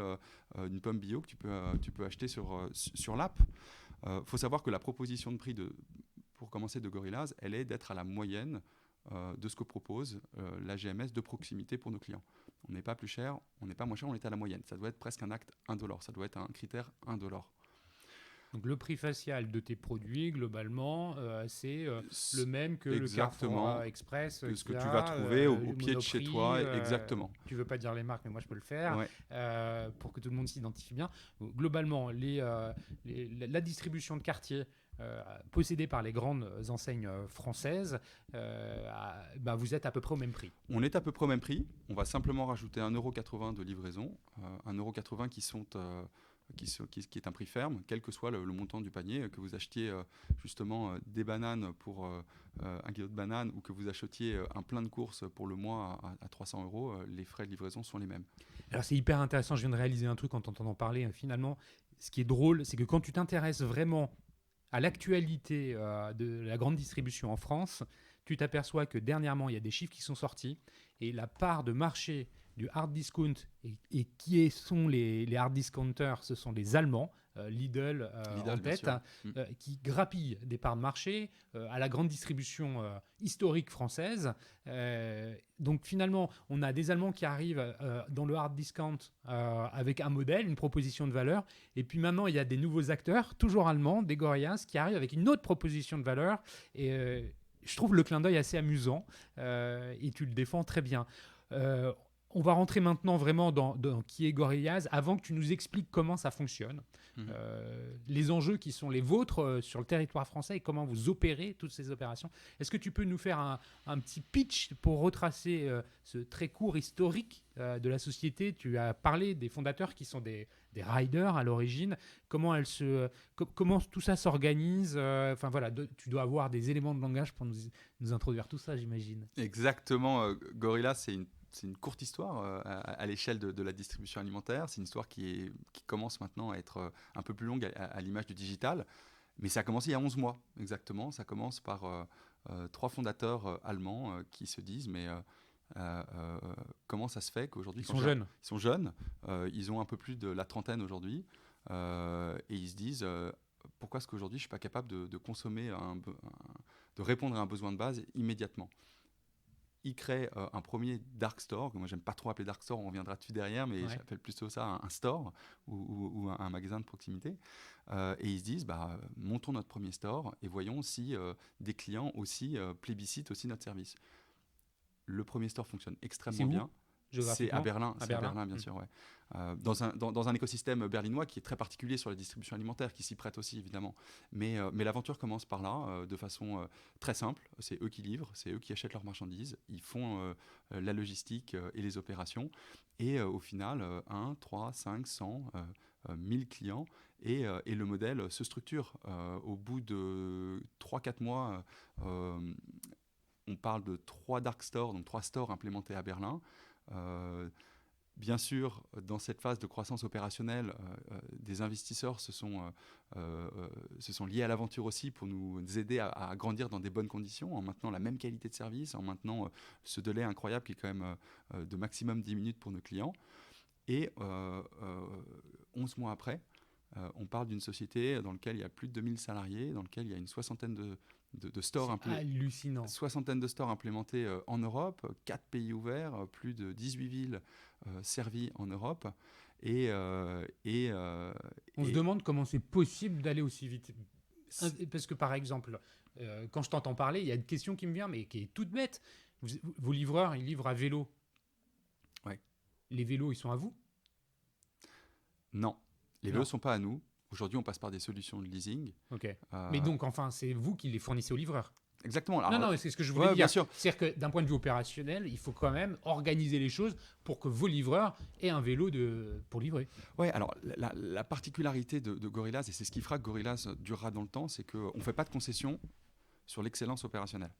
une pomme bio que tu peux acheter sur l'app. Faut savoir que la proposition de prix pour commencer de Gorillaz, elle est d'être à la moyenne de ce que propose la GMS de proximité pour nos clients. On n'est pas plus cher, on n'est pas moins cher, on est à la moyenne. Ça doit être presque un acte $1, ça doit être un critère $1. Donc le prix facial de tes produits, globalement, c'est le même que le Carrefour Express. Que ce que tu vas trouver au pied de chez toi, exactement. Tu ne veux pas dire les marques, mais moi je peux le faire, pour que tout le monde s'identifie bien. Globalement, la distribution de quartier possédée par les grandes enseignes françaises, vous êtes à peu près au même prix. On est à peu près au même prix. On va simplement rajouter 1,80 € de livraison, 1,80 € qui sont qui est un prix ferme, quel que soit le montant du panier, que vous achetiez justement des bananes pour 1 kilo de bananes ou que vous achetiez un plein de courses pour le mois à 300 €, les frais de livraison sont les mêmes. Alors c'est hyper intéressant, je viens de réaliser un truc en t'entendant parler. Finalement, ce qui est drôle, c'est que quand tu t'intéresses vraiment à l'actualité de la grande distribution en France, tu t'aperçois que dernièrement, il y a des chiffres qui sont sortis et la part de marché du hard discount et qui sont les hard discounters, ce sont les Allemands, Lidl en tête, qui grappillent des parts de marché à la grande distribution historique française. Donc finalement, on a des Allemands qui arrivent dans le hard discount avec un modèle, une proposition de valeur. Et puis maintenant, il y a des nouveaux acteurs, toujours allemands, des Gorillaz, qui arrivent avec une autre proposition de valeur. Et je trouve le clin d'œil assez amusant et tu le défends très bien. On va rentrer maintenant vraiment dans qui est Gorillaz avant que tu nous expliques comment ça fonctionne, les enjeux qui sont les vôtres sur le territoire français et comment vous opérez toutes ces opérations. Est-ce que tu peux nous faire un petit pitch pour retracer ce très court historique de la société? Tu as parlé des fondateurs qui sont des riders à l'origine. Comment tout ça s'organise? Enfin voilà, tu dois avoir des éléments de langage pour nous introduire tout ça, j'imagine. Exactement. Gorillaz, c'est une courte histoire à l'échelle de la distribution alimentaire. C'est une histoire qui commence maintenant à être un peu plus longue à l'image du digital. Mais ça a commencé il y a 11 mois, exactement. Ça commence par 3 fondateurs allemands qui se disent, mais comment ça se fait qu'aujourd'hui... Ils sont jeunes. Ils sont jeunes. Ils ont un peu plus de la trentaine aujourd'hui. Et ils se disent... pourquoi est-ce qu'aujourd'hui je ne suis pas capable de consommer, de répondre à un besoin de base immédiatement? Il crée un premier dark store, que moi j'aime pas trop appeler dark store, on reviendra dessus derrière, mais j'appelle plutôt ça un store ou un magasin de proximité. Et ils se disent, montons notre premier store et voyons si des clients aussi plébiscitent aussi notre service. Le premier store fonctionne extrêmement bien. C'est à Berlin, bien sûr. Ouais. Dans un écosystème berlinois qui est très particulier sur la distribution alimentaire, qui s'y prête aussi évidemment. Mais l'aventure commence par là, de façon très simple. C'est eux qui livrent, c'est eux qui achètent leurs marchandises. Ils font la logistique et les opérations. Et au final, 1, 3, 5, 100, 1000 clients. Et le modèle se structure. Au bout de 3-4 mois, on parle de 3 dark stores, donc 3 stores implémentés à Berlin. Bien sûr, dans cette phase de croissance opérationnelle, des investisseurs se sont liés à l'aventure aussi pour nous aider à grandir dans des bonnes conditions, en maintenant la même qualité de service, en maintenant ce délai incroyable qui est quand même de maximum 10 minutes pour nos clients. Et 11 mois après, on parle d'une société dans laquelle il y a plus de 2000 salariés, dans laquelle il y a une soixantaine de stores hallucinant. Soixantaine de stores implémentés en Europe, 4 pays ouverts, plus de 18 villes servies en Europe. On se demande comment c'est possible d'aller aussi vite. Parce que par exemple, quand je t'entends parler, il y a une question qui me vient, mais qui est toute bête. Vos livreurs, ils livrent à vélo. Ouais. Les vélos, ils sont à vous? Non. Les vélos ne sont pas à nous. Aujourd'hui, on passe par des solutions de leasing. Ok. Mais donc, enfin, c'est vous qui les fournissez aux livreurs? Exactement. Alors, non, c'est ce que je voulais dire. Bien sûr. C'est-à-dire que d'un point de vue opérationnel, il faut quand même organiser les choses pour que vos livreurs aient un vélo pour livrer. Oui, alors la particularité de Gorillaz, et c'est ce qui fera que Gorillaz durera dans le temps, c'est qu'on ne fait pas de concession sur l'excellence opérationnelle.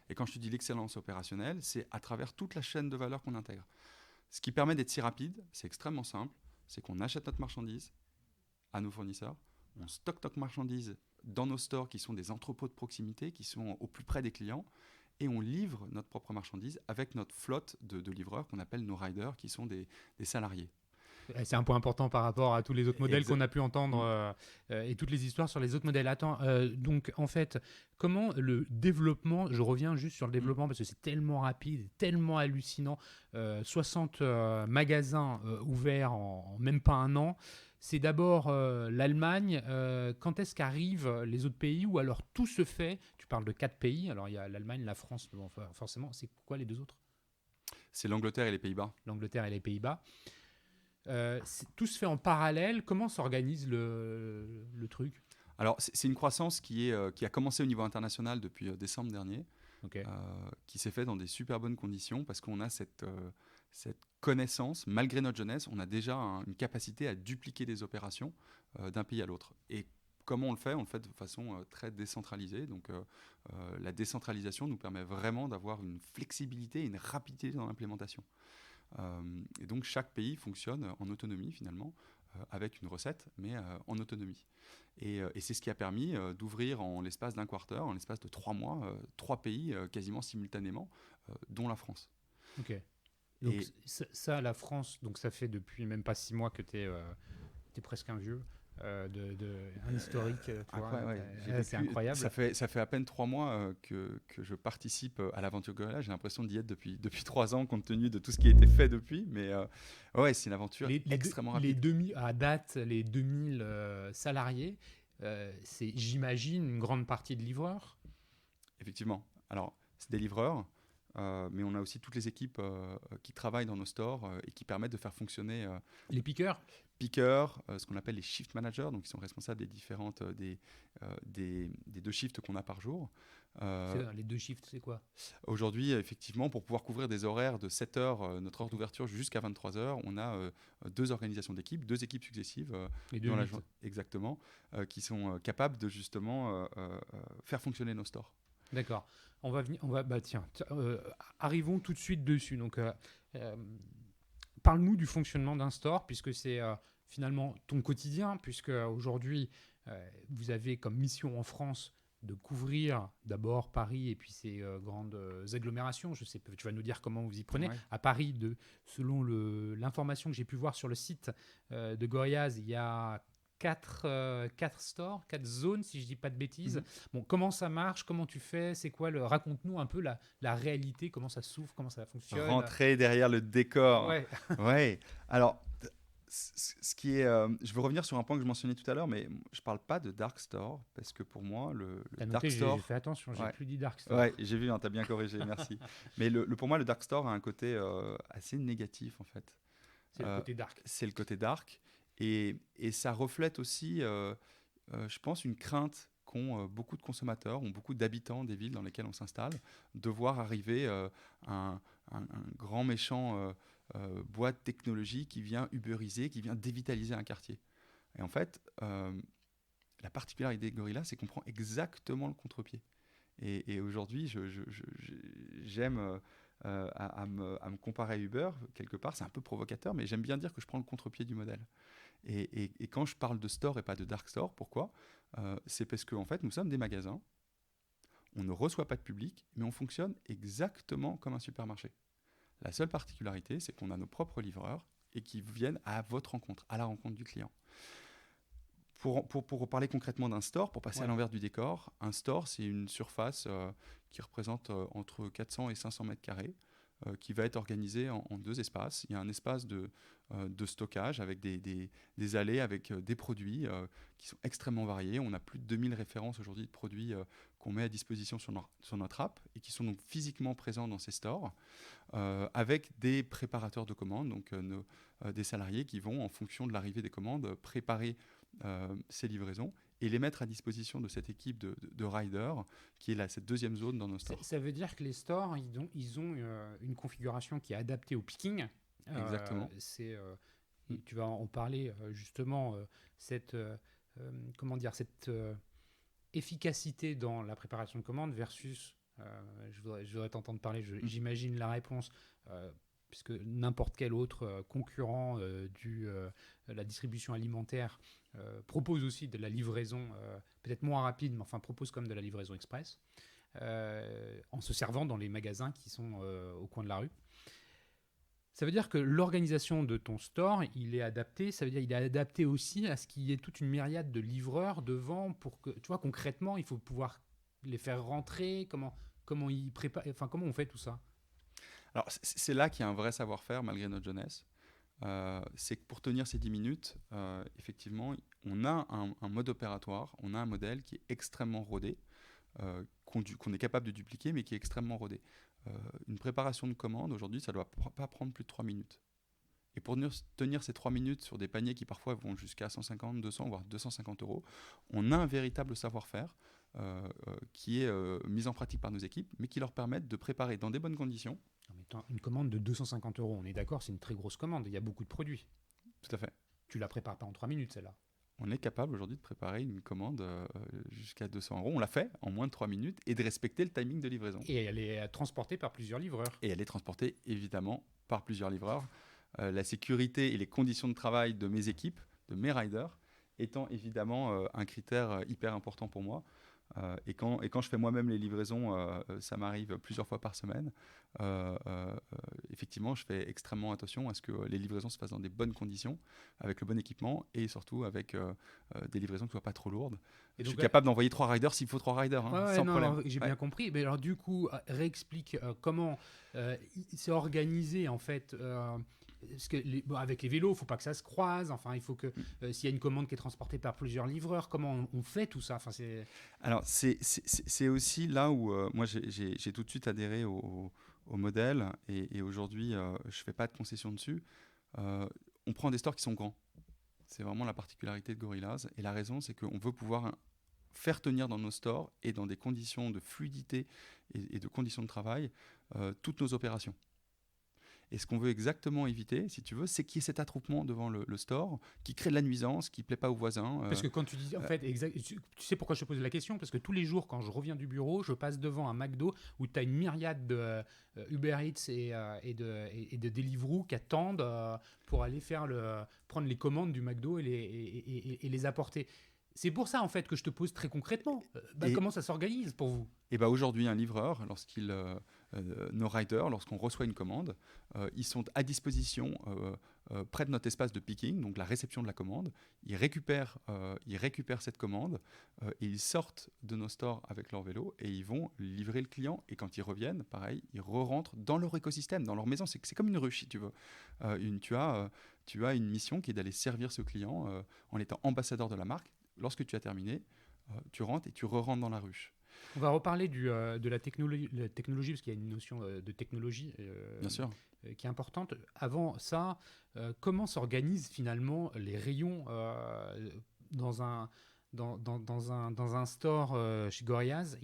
Et quand je te dis l'excellence opérationnelle, c'est à travers toute la chaîne de valeur qu'on intègre. Ce qui permet d'être si rapide, c'est extrêmement simple, c'est qu'on achète notre marchandise à nos fournisseurs, on stocke notre marchandise dans nos stores qui sont des entrepôts de proximité, qui sont au plus près des clients, et on livre notre propre marchandise avec notre flotte de livreurs qu'on appelle nos riders, qui sont des salariés. C'est un point important par rapport à tous les autres modèles qu'on a pu entendre et toutes les histoires sur les autres modèles. Attends, donc en fait, comment le développement, je reviens juste sur le développement parce que c'est tellement rapide, tellement hallucinant, 60 magasins ouverts en même pas un an. C'est d'abord l'Allemagne. Quand est-ce qu'arrivent les autres pays ou alors tout se fait? Tu parles de 4 pays. Alors il y a l'Allemagne, la France, bon, forcément. C'est quoi les 2 autres? C'est l'Angleterre et les Pays-Bas. L'Angleterre et les Pays-Bas. Tout se fait en parallèle. Comment s'organise le truc? Alors, c'est une croissance qui a commencé au niveau international depuis décembre dernier. Ok. qui s'est fait dans des super bonnes conditions parce qu'on a cette connaissance, malgré notre jeunesse, on a déjà une capacité à dupliquer des opérations d'un pays à l'autre. Et comment on le fait? On le fait de façon très décentralisée. Donc la décentralisation nous permet vraiment d'avoir une flexibilité et une rapidité dans l'implémentation. Et donc chaque pays fonctionne en autonomie finalement, avec une recette, mais en autonomie. Et c'est ce qui a permis d'ouvrir en l'espace d'un quarter, en l'espace de 3 mois, 3 pays quasiment simultanément, dont la France. Ok. Donc Et ça, la France, donc ça fait depuis même pas 6 mois que tu es presque un vieux, un historique, tu vois. incroyable, C'est incroyable. Ça fait à peine 3 mois que je participe à l'aventure Gorilla. J'ai l'impression d'y être depuis 3 ans, compte tenu de tout ce qui a été fait depuis. Mais ouais, c'est une aventure extrêmement rapide. À date, les 2000 salariés, c'est, j'imagine, une grande partie de livreurs. Effectivement. Alors, c'est des livreurs, mais on a aussi toutes les équipes qui travaillent dans nos stores et qui permettent de faire fonctionner Les pickers. pickers, ce qu'on appelle les shift managers, donc ils sont responsables des différentes des 2 shifts qu'on a par jour. Les 2 shifts, c'est quoi? Aujourd'hui, effectivement, pour pouvoir couvrir des horaires de 7 heures, notre heure d'ouverture jusqu'à 23 heures, on a 2 organisations d'équipes, 2 équipes successives Les 2 exactement, qui sont capables de justement faire fonctionner nos stores. D'accord. Arrivons tout de suite dessus. Donc, parle-nous du fonctionnement d'un store, puisque c'est finalement ton quotidien, puisque aujourd'hui, vous avez comme mission en France de couvrir d'abord Paris et puis ces grandes agglomérations. Je sais, tu vas nous dire comment vous y prenez. Ouais. À Paris, selon l'information que j'ai pu voir sur le site de Gorillaz, il y a 4 stores, 4 zones, si je dis pas de bêtises. Bon, comment ça marche? Comment tu fais? C'est quoi raconte-nous un peu la réalité, comment ça s'ouvre, comment ça fonctionne. Rentrer derrière le décor. Ouais. Ouais. Alors, ce qui est, je veux revenir sur un point que je mentionnais tout à l'heure, mais je parle pas de dark store parce que pour moi, le T'as dark noté, store. j'ai fait attention, j'ai Ouais. plus dit dark store. Ouais, j'ai vu, hein, t'as bien corrigé, merci. Mais pour moi, le dark store a un côté assez négatif en fait. C'est le côté dark. C'est le côté dark. Et ça reflète aussi, je pense, une crainte qu'ont beaucoup de consommateurs, ont beaucoup d'habitants des villes dans lesquelles on s'installe, de voir arriver un grand méchant boîte technologie qui vient uberiser, qui vient dévitaliser un quartier. Et en fait, la particularité des Gorillaz, c'est qu'on prend exactement le contre-pied. Et aujourd'hui, j'aime à me comparer à Uber, quelque part, c'est un peu provocateur, mais j'aime bien dire que je prends le contre-pied du modèle. Et quand je parle de store et pas de dark store, pourquoi? C'est parce qu'en fait, nous sommes des magasins, on ne reçoit pas de public, mais on fonctionne exactement comme un supermarché. La seule particularité, c'est qu'on a nos propres livreurs et qui viennent à votre rencontre, à la rencontre du client. Pour parler concrètement d'un store, pour passer à l'envers du décor, un store, c'est une surface qui représente entre 400 et 500 mètres carrés, qui va être organisée en 2 espaces. Il y a un espace de stockage avec des allées, avec des produits qui sont extrêmement variés. On a plus de 2000 références aujourd'hui de produits qu'on met à disposition sur notre app et qui sont donc physiquement présents dans ces stores, avec des préparateurs de commandes, donc des salariés qui vont, en fonction de l'arrivée des commandes, préparer ces livraisons et les mettre à disposition de cette équipe de riders qui est là, cette 2e zone dans nos stores. Ça veut dire que les stores, ils ont une configuration qui est adaptée au picking. Exactement. Tu vas en parler justement, cette efficacité dans la préparation de commandes versus, je voudrais t'entendre parler, j'imagine la réponse, puisque n'importe quel autre concurrent de la distribution alimentaire propose aussi de la livraison, peut-être moins rapide, mais enfin propose comme de la livraison express, en se servant dans les magasins qui sont au coin de la rue. Ça veut dire que l'organisation de ton store, il est adapté. Ça veut dire qu'il est adapté aussi à ce qu'il y ait toute une myriade de livreurs devant pour que, tu vois, concrètement, il faut pouvoir les faire rentrer. Comment ils préparent, enfin, comment on fait tout ça? Alors, c'est là qu'il y a un vrai savoir-faire malgré notre jeunesse. C'est que pour tenir ces 10 minutes, effectivement, on a un mode opératoire, on a un modèle qui est extrêmement rodé, qu'on est capable de dupliquer, mais qui est extrêmement rodé. Une préparation de commande, aujourd'hui, ça ne doit pas prendre plus de 3 minutes. Et pour tenir ces 3 minutes sur des paniers qui parfois vont jusqu'à 150, 200, voire 250 €, on a un véritable savoir-faire qui est mise en pratique par nos équipes, mais qui leur permettent de préparer dans des bonnes conditions. Non, mais attends, une commande de 250 €, on est d'accord, c'est une très grosse commande. Il y a beaucoup de produits. Tout à fait. Tu la prépares pas en 3 minutes, celle-là. On est capable aujourd'hui de préparer une commande jusqu'à 200 €. On l'a fait en moins de 3 minutes et de respecter le timing de livraison. Et elle est transportée par plusieurs livreurs. Et elle est transportée évidemment par plusieurs livreurs. La sécurité et les conditions de travail de mes équipes, de mes riders, étant évidemment un critère hyper important pour moi. Et quand je fais moi-même les livraisons, ça m'arrive plusieurs fois par semaine. Effectivement, je fais extrêmement attention à ce que les livraisons se fassent dans des bonnes conditions, avec le bon équipement et surtout avec des livraisons qui ne soient pas trop lourdes. Et Je donc, suis capable d'envoyer 3 riders s'il faut 3 riders, sans non, problème. alors, j'ai bien compris. Mais alors, du coup, réexplique comment c'est organisé, en fait. Parce que avec les vélos, il ne faut pas que ça se croise. Enfin, il faut que s'il y a une commande qui est transportée par plusieurs livreurs, comment on fait tout ça? Enfin, Alors, c'est aussi là où moi, j'ai tout de suite adhéré au modèle et aujourd'hui, je ne fais pas de concession dessus. On prend des stores qui sont grands. C'est vraiment la particularité de Gorillaz. Et la raison, c'est qu'on veut pouvoir faire tenir dans nos stores et dans des conditions de fluidité et de conditions de travail toutes nos opérations. Et ce qu'on veut exactement éviter, si tu veux, c'est qu'il y ait cet attroupement devant le store qui crée de la nuisance, qui ne plaît pas aux voisins. Parce que quand tu dis, en fait, tu sais pourquoi je te pose la question? Parce que tous les jours, quand je reviens du bureau, je passe devant un McDo où tu as une myriade de Uber Eats et de Deliveroo qui attendent pour aller prendre les commandes du McDo et les apporter. C'est pour ça, en fait, que je te pose très concrètement. Comment ça s'organise pour vous? Et aujourd'hui, un livreur, nos riders, lorsqu'on reçoit une commande, ils sont à disposition près de notre espace de picking, donc la réception de la commande. Ils récupèrent cette commande et ils sortent de nos stores avec leur vélo et ils vont livrer le client. Et quand ils reviennent, pareil, ils rentrent dans leur écosystème, dans leur maison. C'est comme une ruche, si tu veux. Tu as une mission qui est d'aller servir ce client en étant ambassadeur de la marque. Lorsque tu as terminé, tu rentres et tu re-rentres dans la ruche. On va reparler de la technologie, parce qu'il y a une notion de technologie Bien sûr. Qui est importante. Avant ça, comment s'organisent finalement les rayons dans un store chez Gorillaz?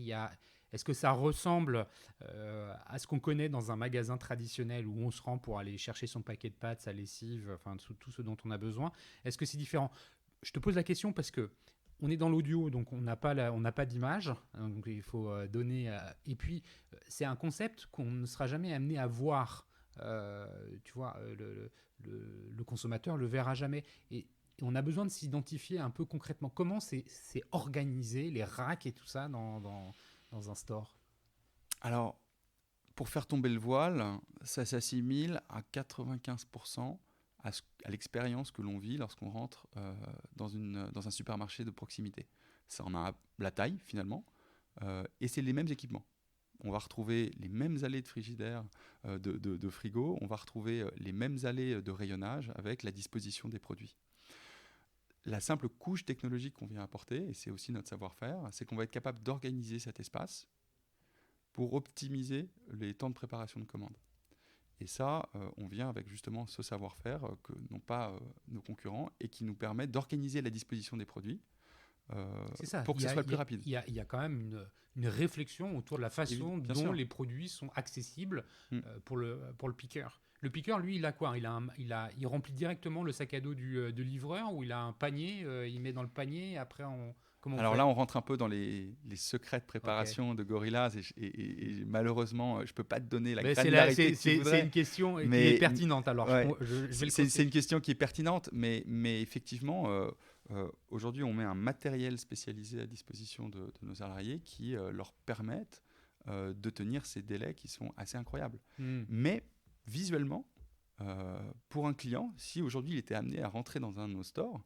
Est-ce que ça ressemble à ce qu'on connaît dans un magasin traditionnel où on se rend pour aller chercher son paquet de pâtes, sa lessive, enfin tout ce dont on a besoin? Est-ce que c'est différent? Je te pose la question parce que on est dans l'audio, donc on n'a pas d'image, hein, donc il faut donner. Et puis, c'est un concept qu'on ne sera jamais amené à voir. Tu vois, le consommateur le verra jamais. Et on a besoin de s'identifier un peu concrètement. Comment c'est organisé, les racks et tout ça dans un store? Alors, pour faire tomber le voile, ça s'assimile à 95% à l'expérience que l'on vit lorsqu'on rentre dans un supermarché de proximité. Ça en a la taille finalement, et c'est les mêmes équipements. On va retrouver les mêmes allées de frigidaire, de frigo, on va retrouver les mêmes allées de rayonnage avec la disposition des produits. La simple couche technologique qu'on vient apporter, et c'est aussi notre savoir-faire, c'est qu'on va être capable d'organiser cet espace pour optimiser les temps de préparation de commande. Et ça, on vient avec justement ce savoir-faire que n'ont pas nos concurrents et qui nous permet d'organiser la disposition des produits pour que ce soit le plus rapide. Il y a quand même une réflexion autour de la façon dont les produits sont accessibles pour le picker. Le picker, lui, il a quoi? Il remplit directement le sac à dos du livreur, ou il a un panier, il met dans le panier, et après Alors là, on rentre un peu dans les secrets de préparation de Gorillaz et malheureusement, je ne peux pas te donner la granularité que tu voudrais. C'est une question qui est pertinente. Alors, ouais, c'est une question qui est pertinente, mais effectivement, aujourd'hui, on met un matériel spécialisé à disposition de nos salariés qui leur permettent de tenir ces délais qui sont assez incroyables. Mais visuellement, pour un client, si aujourd'hui il était amené à rentrer dans un de nos stores,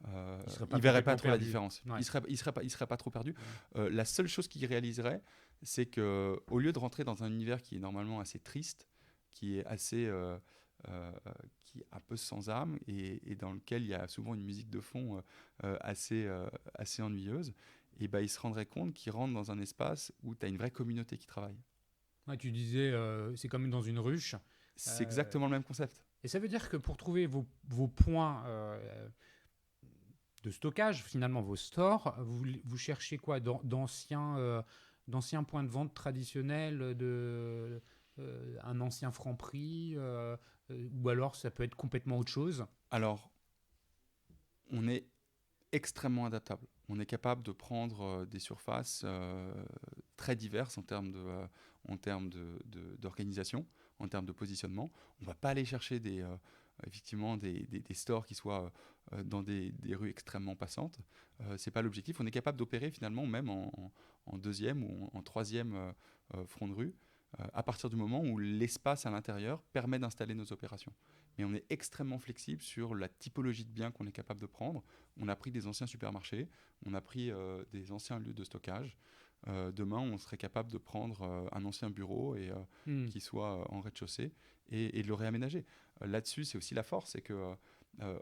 il ne verrait pas trop la différence. Ouais. Il serait pas trop perdu. Ouais. La seule chose qu'il réaliserait, c'est qu'au lieu de rentrer dans un univers qui est normalement assez triste, qui est qui est un peu sans âme et dans lequel il y a souvent une musique de fond assez ennuyeuse, et il se rendrait compte qu'il rentre dans un espace où tu as une vraie communauté qui travaille. Ouais, tu disais, c'est comme dans une ruche. C'est exactement le même concept. Et ça veut dire que pour trouver vos points de stockage, finalement, vos stores. Vous cherchez quoi d'anciens points de vente traditionnels, un ancien Franprix, ou alors ça peut être complètement autre chose? Alors, on est extrêmement adaptable. On est capable de prendre des surfaces très diverses en termes d'organisation, en termes de positionnement. On ne va pas aller chercher effectivement des stores qui soient dans des rues extrêmement passantes. Ce n'est pas l'objectif. On est capable d'opérer finalement même en deuxième ou en troisième front de rue, à partir du moment où l'espace à l'intérieur permet d'installer nos opérations. Mais on est extrêmement flexible sur la typologie de biens qu'on est capable de prendre. On a pris des anciens supermarchés, on a pris des anciens lieux de stockage. Demain, on serait capable de prendre un ancien bureau qui soit en rez-de-chaussée et de le réaménager. Là-dessus, c'est aussi la force, c'est que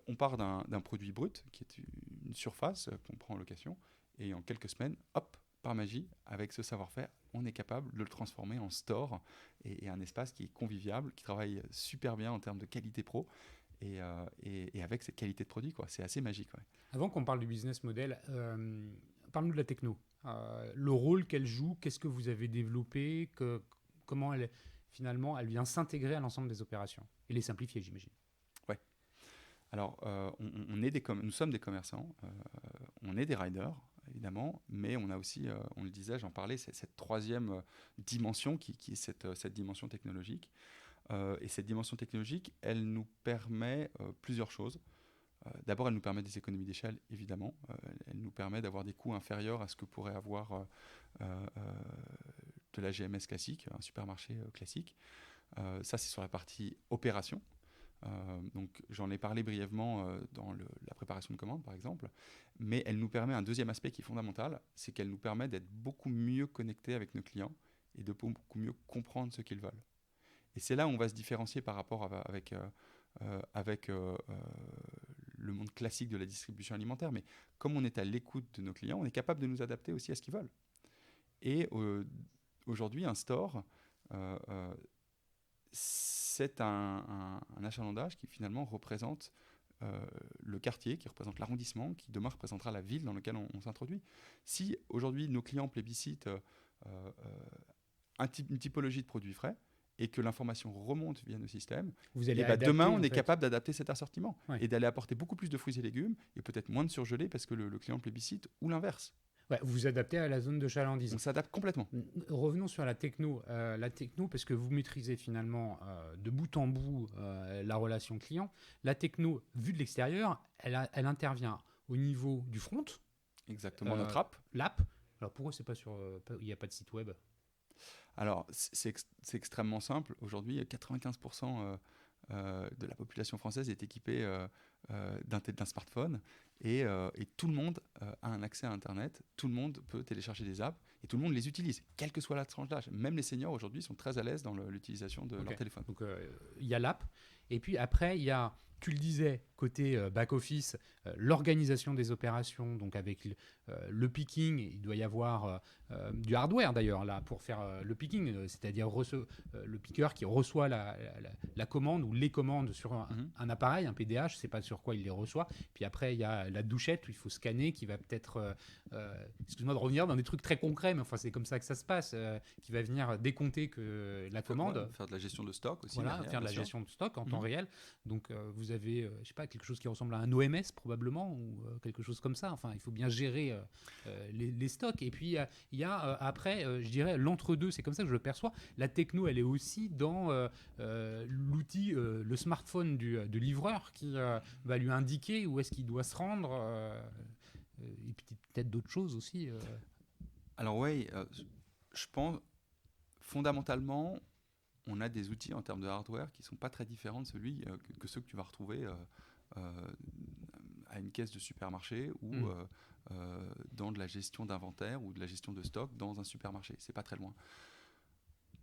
on part d'un produit brut, qui est une surface qu'on prend en location, et en quelques semaines, hop, par magie, avec ce savoir-faire, on est capable de le transformer en store et un espace qui est convivial, qui travaille super bien en termes de qualité pro et avec cette qualité de produit, quoi. C'est assez magique. Ouais. Avant qu'on parle du business model, parle-nous de la techno. Le rôle qu'elle joue, qu'est-ce que vous avez développé, comment finalement elle vient s'intégrer à l'ensemble des opérations et les simplifier, j'imagine. Ouais. Alors, nous sommes des commerçants, on est des riders, évidemment, mais on a aussi, on le disait, j'en parlais, cette troisième dimension qui est cette dimension technologique. Et cette dimension technologique, elle nous permet plusieurs choses. D'abord, elle nous permet des économies d'échelle, évidemment. Elle nous permet d'avoir des coûts inférieurs à ce que pourrait avoir de la GMS classique, un supermarché classique. Ça, c'est sur la partie opération. Donc, j'en ai parlé brièvement dans la préparation de commandes, par exemple. Mais elle nous permet un deuxième aspect qui est fondamental, c'est qu'elle nous permet d'être beaucoup mieux connectés avec nos clients et de beaucoup mieux comprendre ce qu'ils veulent. Et c'est là où on va se différencier par rapport avec le monde classique de la distribution alimentaire. Mais comme on est à l'écoute de nos clients, on est capable de nous adapter aussi à ce qu'ils veulent. Et aujourd'hui, un store, c'est un achalandage qui finalement représente le quartier, qui représente l'arrondissement, qui demain représentera la ville dans laquelle on s'introduit. Si aujourd'hui nos clients plébiscitent une typologie de produits frais, et que l'information remonte via nos systèmes, demain, on est capable d'adapter cet assortiment et d'aller apporter beaucoup plus de fruits et légumes et peut-être moins de surgelés parce que le client plébiscite ou l'inverse. Ouais, vous vous adaptez à la zone de chalandise. On s'adapte complètement. Revenons sur la techno. Parce que vous maîtrisez finalement de bout en bout la relation client. La techno, vue de l'extérieur, elle intervient au niveau du front. Exactement, notre app. L'app. Alors pourquoi c'est pas il n'y a pas de site web? Alors, c'est extrêmement simple. Aujourd'hui, 95% de la population française est équipée d'un smartphone et tout le monde a un accès à Internet. Tout le monde peut télécharger des apps et tout le monde les utilise, quelle que soit la tranche d'âge. Même les seniors aujourd'hui sont très à l'aise dans l'utilisation de leur téléphone. Donc, il y a l'app. Et puis après, il y a, tu le disais, côté back-office, l'organisation des opérations, donc avec le picking. Il doit y avoir du hardware d'ailleurs là pour faire le picking, c'est-à-dire le picker qui reçoit la commande ou les commandes sur un appareil, un PDH, je ne sais pas sur quoi il les reçoit. Puis après, il y a la douchette où il faut scanner, qui va peut-être, excuse-moi de revenir dans des trucs très concrets, mais enfin c'est comme ça que ça se passe, qui va venir décompter que la commande. Faire de la gestion de stock aussi. Voilà, faire de la gestion de stock en temps réel. Donc vous avez, je sais pas, quelque chose qui ressemble à un OMS probablement, ou quelque chose comme ça. Enfin, il faut bien gérer les stocks. Et puis il y a après, je dirais, l'entre-deux, c'est comme ça que je le perçois. La techno, elle est aussi dans l'outil, le smartphone du livreur qui va lui indiquer où est-ce qu'il doit se rendre. Et puis peut-être d'autres choses aussi. Alors oui, je pense fondamentalement, on a des outils en termes de hardware qui ne sont pas très différents de que ceux que tu vas retrouver à une caisse de supermarché ou dans de la gestion d'inventaire ou de la gestion de stock dans un supermarché. C'est pas très loin.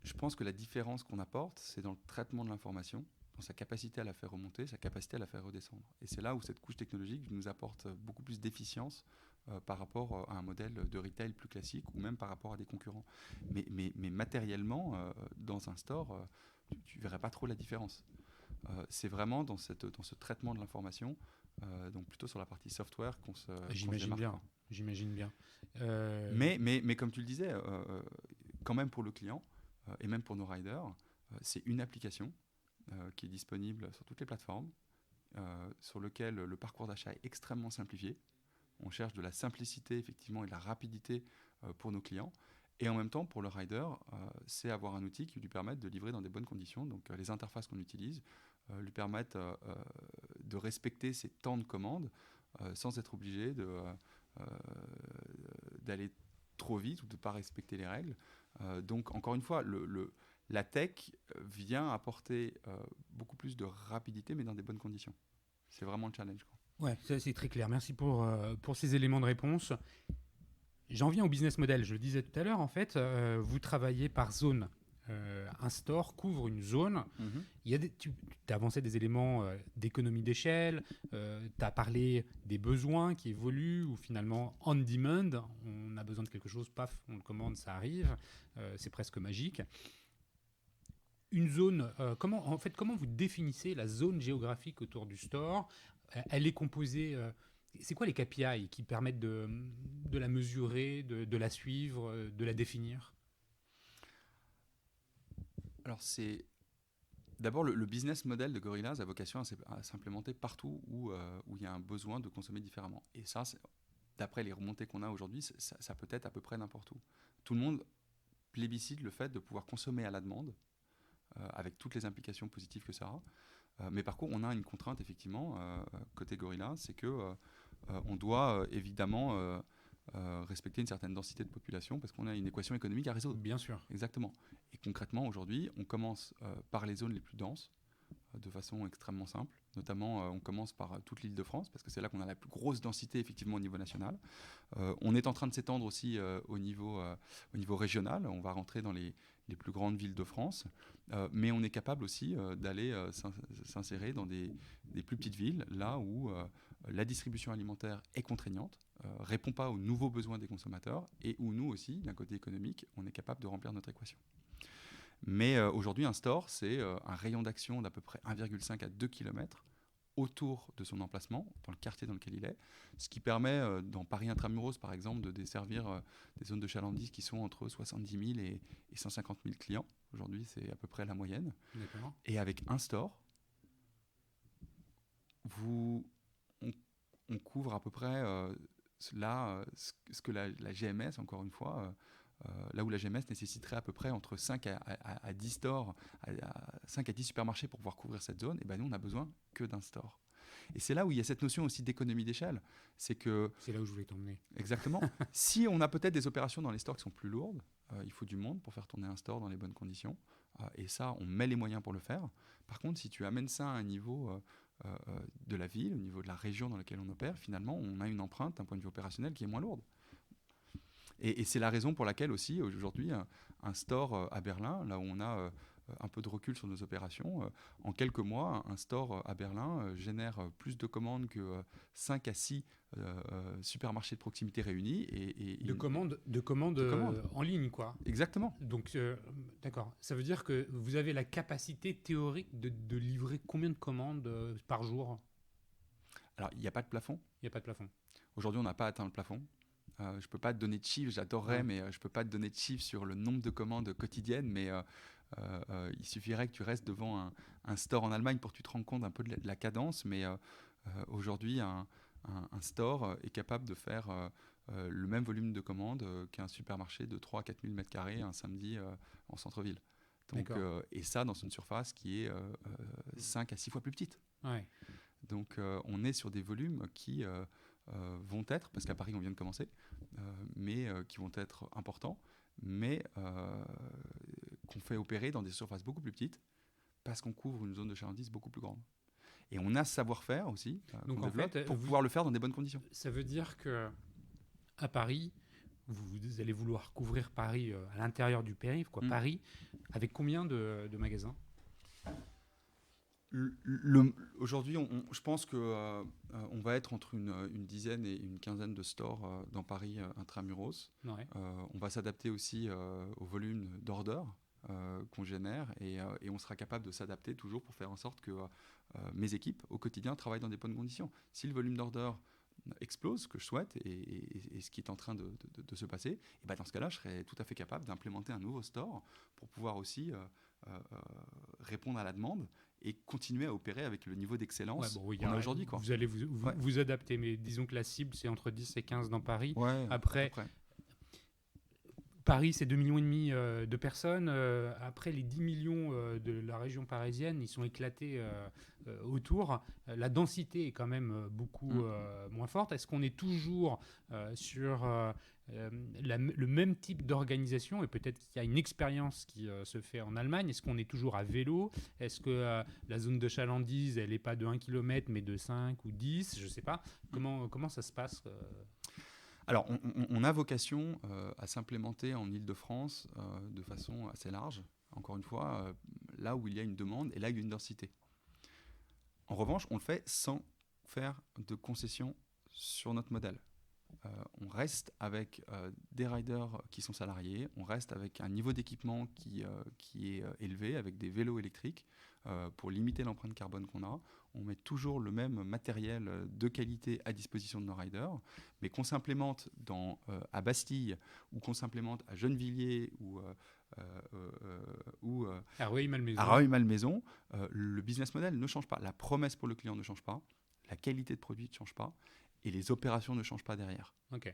Je pense que la différence qu'on apporte, c'est dans le traitement de l'information, dans sa capacité à la faire remonter, sa capacité à la faire redescendre. Et c'est là où cette couche technologique nous apporte beaucoup plus d'efficience par rapport à un modèle de retail plus classique ou même par rapport à des concurrents. Mais matériellement, dans un store, tu ne verrais pas trop la différence. C'est vraiment dans ce traitement de l'information donc plutôt sur la partie software qu'on se J'imagine démarque, bien. quoi. J'imagine bien. Mais comme tu le disais, quand même pour le client et même pour nos riders, c'est une application qui est disponible sur toutes les plateformes, sur lequel le parcours d'achat est extrêmement simplifié. On cherche de la simplicité effectivement et de la rapidité pour nos clients. Et en même temps, pour le rider, c'est avoir un outil qui lui permette de livrer dans des bonnes conditions. Donc les interfaces qu'on utilise lui permettent de respecter ses temps de commande sans être obligé d'aller trop vite ou de ne pas respecter les règles. Donc encore une fois, la tech vient apporter beaucoup plus de rapidité, mais dans des bonnes conditions. C'est vraiment le challenge, quoi. Ouais, ça, c'est très clair. Merci pour ces éléments de réponse. J'en viens au business model. Je le disais tout à l'heure, en fait, vous travaillez par zone. Un store couvre une zone. Mhm. Tu as avancé des éléments d'économie d'échelle, tu as parlé des besoins qui évoluent, ou finalement on demand, on a besoin de quelque chose, paf, on le commande, ça arrive, c'est presque magique. Une zone, comment vous définissez la zone géographique autour du store? Elle est composée. C'est quoi les KPI qui permettent de la mesurer, de la suivre, de la définir? Alors, d'abord, le business model de Gorillaz a vocation à s'implémenter partout où il y a un besoin de consommer différemment. Et ça, d'après les remontées qu'on a aujourd'hui, ça peut être à peu près n'importe où. Tout le monde plébiscite le fait de pouvoir consommer à la demande, avec toutes les implications positives que ça a. Mais par contre, on a une contrainte, effectivement, côté Gorillaz, c'est que on doit évidemment respecter une certaine densité de population parce qu'on a une équation économique à résoudre. Bien sûr. Exactement. Et concrètement, aujourd'hui, on commence par les zones les plus denses, de façon extrêmement simple. Notamment, on commence par toute l'île de France, parce que c'est là qu'on a la plus grosse densité, effectivement, au niveau national. On est en train de s'étendre aussi au niveau régional. On va rentrer dans les plus grandes villes de France. Mais on est capable aussi d'aller s'insérer dans des plus petites villes, là où la distribution alimentaire est contraignante, répond pas aux nouveaux besoins des consommateurs, et où nous aussi, d'un côté économique, on est capable de remplir notre équation. Mais aujourd'hui, un store, c'est un rayon d'action d'à peu près 1,5 à 2 km autour de son emplacement, dans le quartier dans lequel il est, ce qui permet, dans Paris Intramuros, par exemple, de desservir des zones de chalandise qui sont entre 70 000 et 150 000 clients. Aujourd'hui, c'est à peu près la moyenne. D'accord. Et avec un store, on, on couvre à peu près ce que la GMS, encore une fois, là où la GMS nécessiterait à peu près entre 5 à 10 stores, 5 à 10 supermarchés pour pouvoir couvrir cette zone, et ben nous, on n'a besoin que d'un store. Et c'est là où il y a cette notion aussi d'économie d'échelle. C'est là où je voulais t'emmener. Exactement. Si on a peut-être des opérations dans les stores qui sont plus lourdes, il faut du monde pour faire tourner un store dans les bonnes conditions. Et ça, on met les moyens pour le faire. Par contre, si tu amènes ça à un niveau de la ville, au niveau de la région dans laquelle on opère, finalement, on a une empreinte d'un point de vue opérationnel qui est moins lourde. Et c'est la raison pour laquelle aussi, aujourd'hui, un store à Berlin, là où on a un peu de recul sur nos opérations, en quelques mois, un store à Berlin génère plus de commandes que 5 à 6 supermarchés de proximité réunis. De commandes en ligne, quoi. Exactement. Donc, d'accord. Ça veut dire que vous avez la capacité théorique de livrer combien de commandes par jour? Alors, il n'y a pas de plafond. Il n'y a pas de plafond. Aujourd'hui, on n'a pas atteint le plafond. Je ne peux pas te donner de chiffres, j'adorerais, mais je ne peux pas te donner de chiffres sur le nombre de commandes quotidiennes, mais il suffirait que tu restes devant un store en Allemagne pour que tu te rendes compte un peu de la cadence, mais aujourd'hui, un store est capable de faire le même volume de commandes qu'un supermarché de 3 à 4 000 m² un samedi en centre-ville. Donc, et ça dans une surface qui est 5 à 6 fois plus petite. Ouais. Donc on est sur des volumes qui vont être, parce qu'à Paris on vient de commencer, mais qui vont être importants, mais qu'on fait opérer dans des surfaces beaucoup plus petites, parce qu'on couvre une zone de chalandise beaucoup plus grande. Et on a ce savoir-faire aussi qu'on développe pour pouvoir le faire dans des bonnes conditions. Ça veut dire que à Paris, vous allez vouloir couvrir Paris à l'intérieur du périph', quoi. Paris, avec combien de magasins? Aujourd'hui, je pense qu'on va être entre une dizaine et une quinzaine de stores dans Paris intramuros. Ouais. On va s'adapter aussi au volume d'orders. qu'on génère et on sera capable de s'adapter toujours pour faire en sorte que mes équipes au quotidien travaillent dans des bonnes conditions. Si le volume d'order explose, ce que je souhaite et ce qui est en train de se passer, et ben dans ce cas-là, je serai tout à fait capable d'implémenter un nouveau store pour pouvoir aussi répondre à la demande et continuer à opérer avec le niveau d'excellence qu'on a aujourd'hui. Vous allez vous adapter, mais disons que la cible, c'est entre 10 et 15 dans Paris. Ouais, après, Paris, c'est 2,5 millions de personnes. Après, les 10 millions de la région parisienne, ils sont éclatés autour. La densité est quand même beaucoup moins forte. Est-ce qu'on est toujours sur le même type d'organisation? Et peut-être qu'il y a une expérience qui se fait en Allemagne. Est-ce qu'on est toujours à vélo? Est-ce que la zone de chalandise, elle n'est pas de 1 km, mais de 5 ou 10? Je ne sais pas. Comment ça se passe Alors, on a vocation à s'implémenter en Île-de-France de façon assez large, encore une fois, là où il y a une demande et là où il y a une densité. En revanche, on le fait sans faire de concessions sur notre modèle. On reste avec des riders qui sont salariés, on reste avec un niveau d'équipement qui est élevé, avec des vélos électriques pour limiter l'empreinte carbone qu'on a. On met toujours le même matériel de qualité à disposition de nos riders, mais qu'on s'implémente à Bastille ou qu'on s'implémente à Gennevilliers ou à Rueil-Malmaison, le business model ne change pas. La promesse pour le client ne change pas, la qualité de produit ne change pas. Et les opérations ne changent pas derrière. Ok.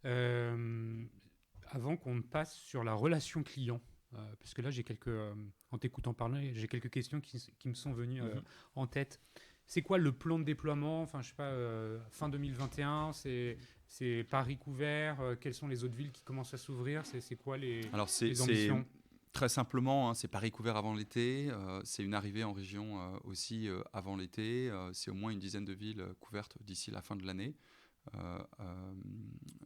Avant qu'on ne passe sur la relation client, parce que là, en t'écoutant parler, j'ai quelques questions qui me sont venues en tête. C'est quoi le plan de déploiement? Enfin, je sais pas, fin 2021, c'est Paris couvert. Quelles sont les autres villes qui commencent à s'ouvrir? C'est quoi les ambitions? Très simplement, c'est Paris couvert avant l'été, c'est une arrivée en région aussi avant l'été, c'est au moins une dizaine de villes couvertes d'ici la fin de l'année.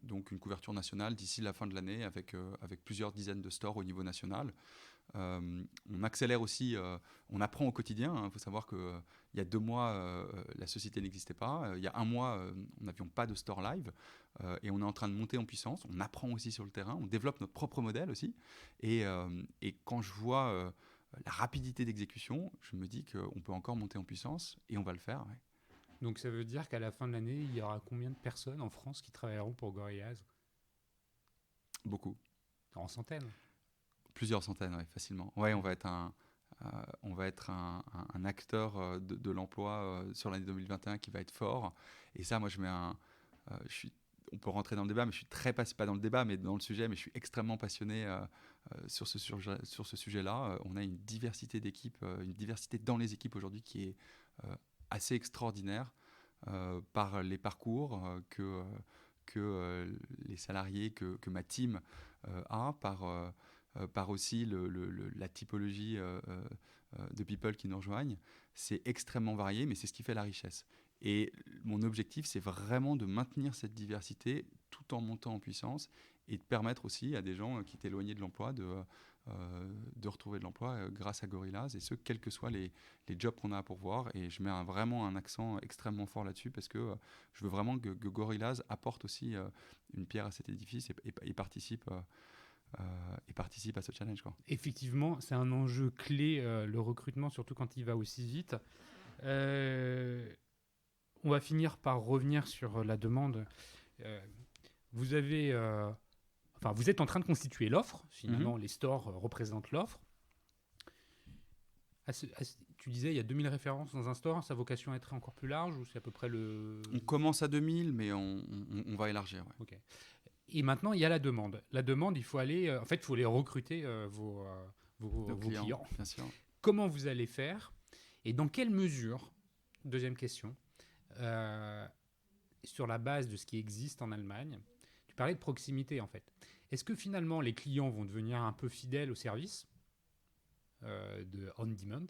Donc une couverture nationale d'ici la fin de l'année avec plusieurs dizaines de stores au niveau national. On accélère aussi, on apprend au quotidien. Il faut savoir qu'il y a 2 mois, la société n'existait pas. Il y a 1 mois, on n'avions pas de store live. Et on est en train de monter en puissance. On apprend aussi sur le terrain. On développe notre propre modèle aussi. Et quand je vois la rapidité d'exécution, je me dis qu'on peut encore monter en puissance et on va le faire. Ouais. Donc ça veut dire qu'à la fin de l'année, il y aura combien de personnes en France qui travailleront pour Gorillaz? Beaucoup. En centaines? Plusieurs centaines, ouais, facilement. Ouais, on va être un acteur de l'emploi sur l'année 2021 qui va être fort. Et ça, moi, on peut rentrer dans le débat, mais je suis très passionné, pas dans le débat, mais dans le sujet, mais je suis extrêmement passionné sur ce sujet-là. On a une diversité d'équipes, une diversité dans les équipes aujourd'hui qui est assez extraordinaire par les parcours que les salariés, que ma team a, par aussi la typologie de people qui nous rejoignent. C'est extrêmement varié, mais c'est ce qui fait la richesse. Et mon objectif, c'est vraiment de maintenir cette diversité tout en montant en puissance et de permettre aussi à des gens qui étaient éloignés de l'emploi de retrouver de l'emploi grâce à Gorillaz, et ce, quels que soient les jobs qu'on a à pourvoir. Et je mets vraiment un accent extrêmement fort là-dessus parce que je veux vraiment que Gorillaz apporte aussi une pierre à cet édifice et participe à ce challenge, quoi. Effectivement, c'est un enjeu clé, le recrutement, surtout quand il va aussi vite. On va finir par revenir sur la demande. Vous êtes en train de constituer l'offre. Finalement, les stores représentent l'offre. Tu disais, il y a 2000 références dans un store. Sa vocation à être encore plus large, ou c'est à peu près le... On commence à 2000, mais on va élargir. Ouais. Ok. Et maintenant, il y a la demande. La demande, il faut aller... il faut les recruter, vos clients. Bien sûr. Comment vous allez faire? Et dans quelle mesure, deuxième question, sur la base de ce qui existe en Allemagne, tu parlais de proximité, en fait. Est-ce que finalement, les clients vont devenir un peu fidèles au service de on-demand?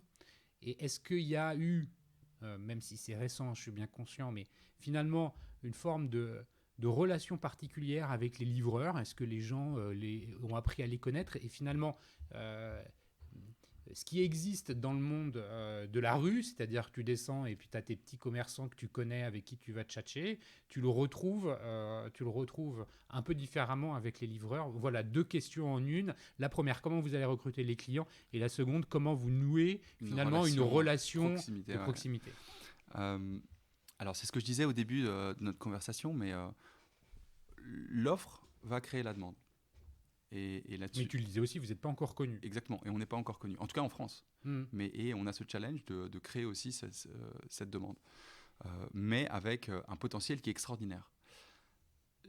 Et est-ce qu'il y a eu, même si c'est récent, je suis bien conscient, mais finalement, une forme de relation particulière avec les livreurs? Est-ce que les gens ont appris à les connaître? Et finalement, ce qui existe dans le monde de la rue, c'est-à-dire que tu descends et puis tu as tes petits commerçants que tu connais avec qui tu vas tchatcher, tu le retrouves un peu différemment avec les livreurs. Voilà, 2 questions en une. La première, comment vous allez recruter les clients? Et la seconde, comment vous nouez finalement une relation de proximité. Alors, c'est ce que je disais au début de notre conversation, mais l'offre va créer la demande. Et là-dessus, mais tu le disais aussi, vous n'êtes pas encore connu. Exactement, et on n'est pas encore connu, en tout cas en France. Et on a ce challenge de créer aussi cette demande, mais avec un potentiel qui est extraordinaire.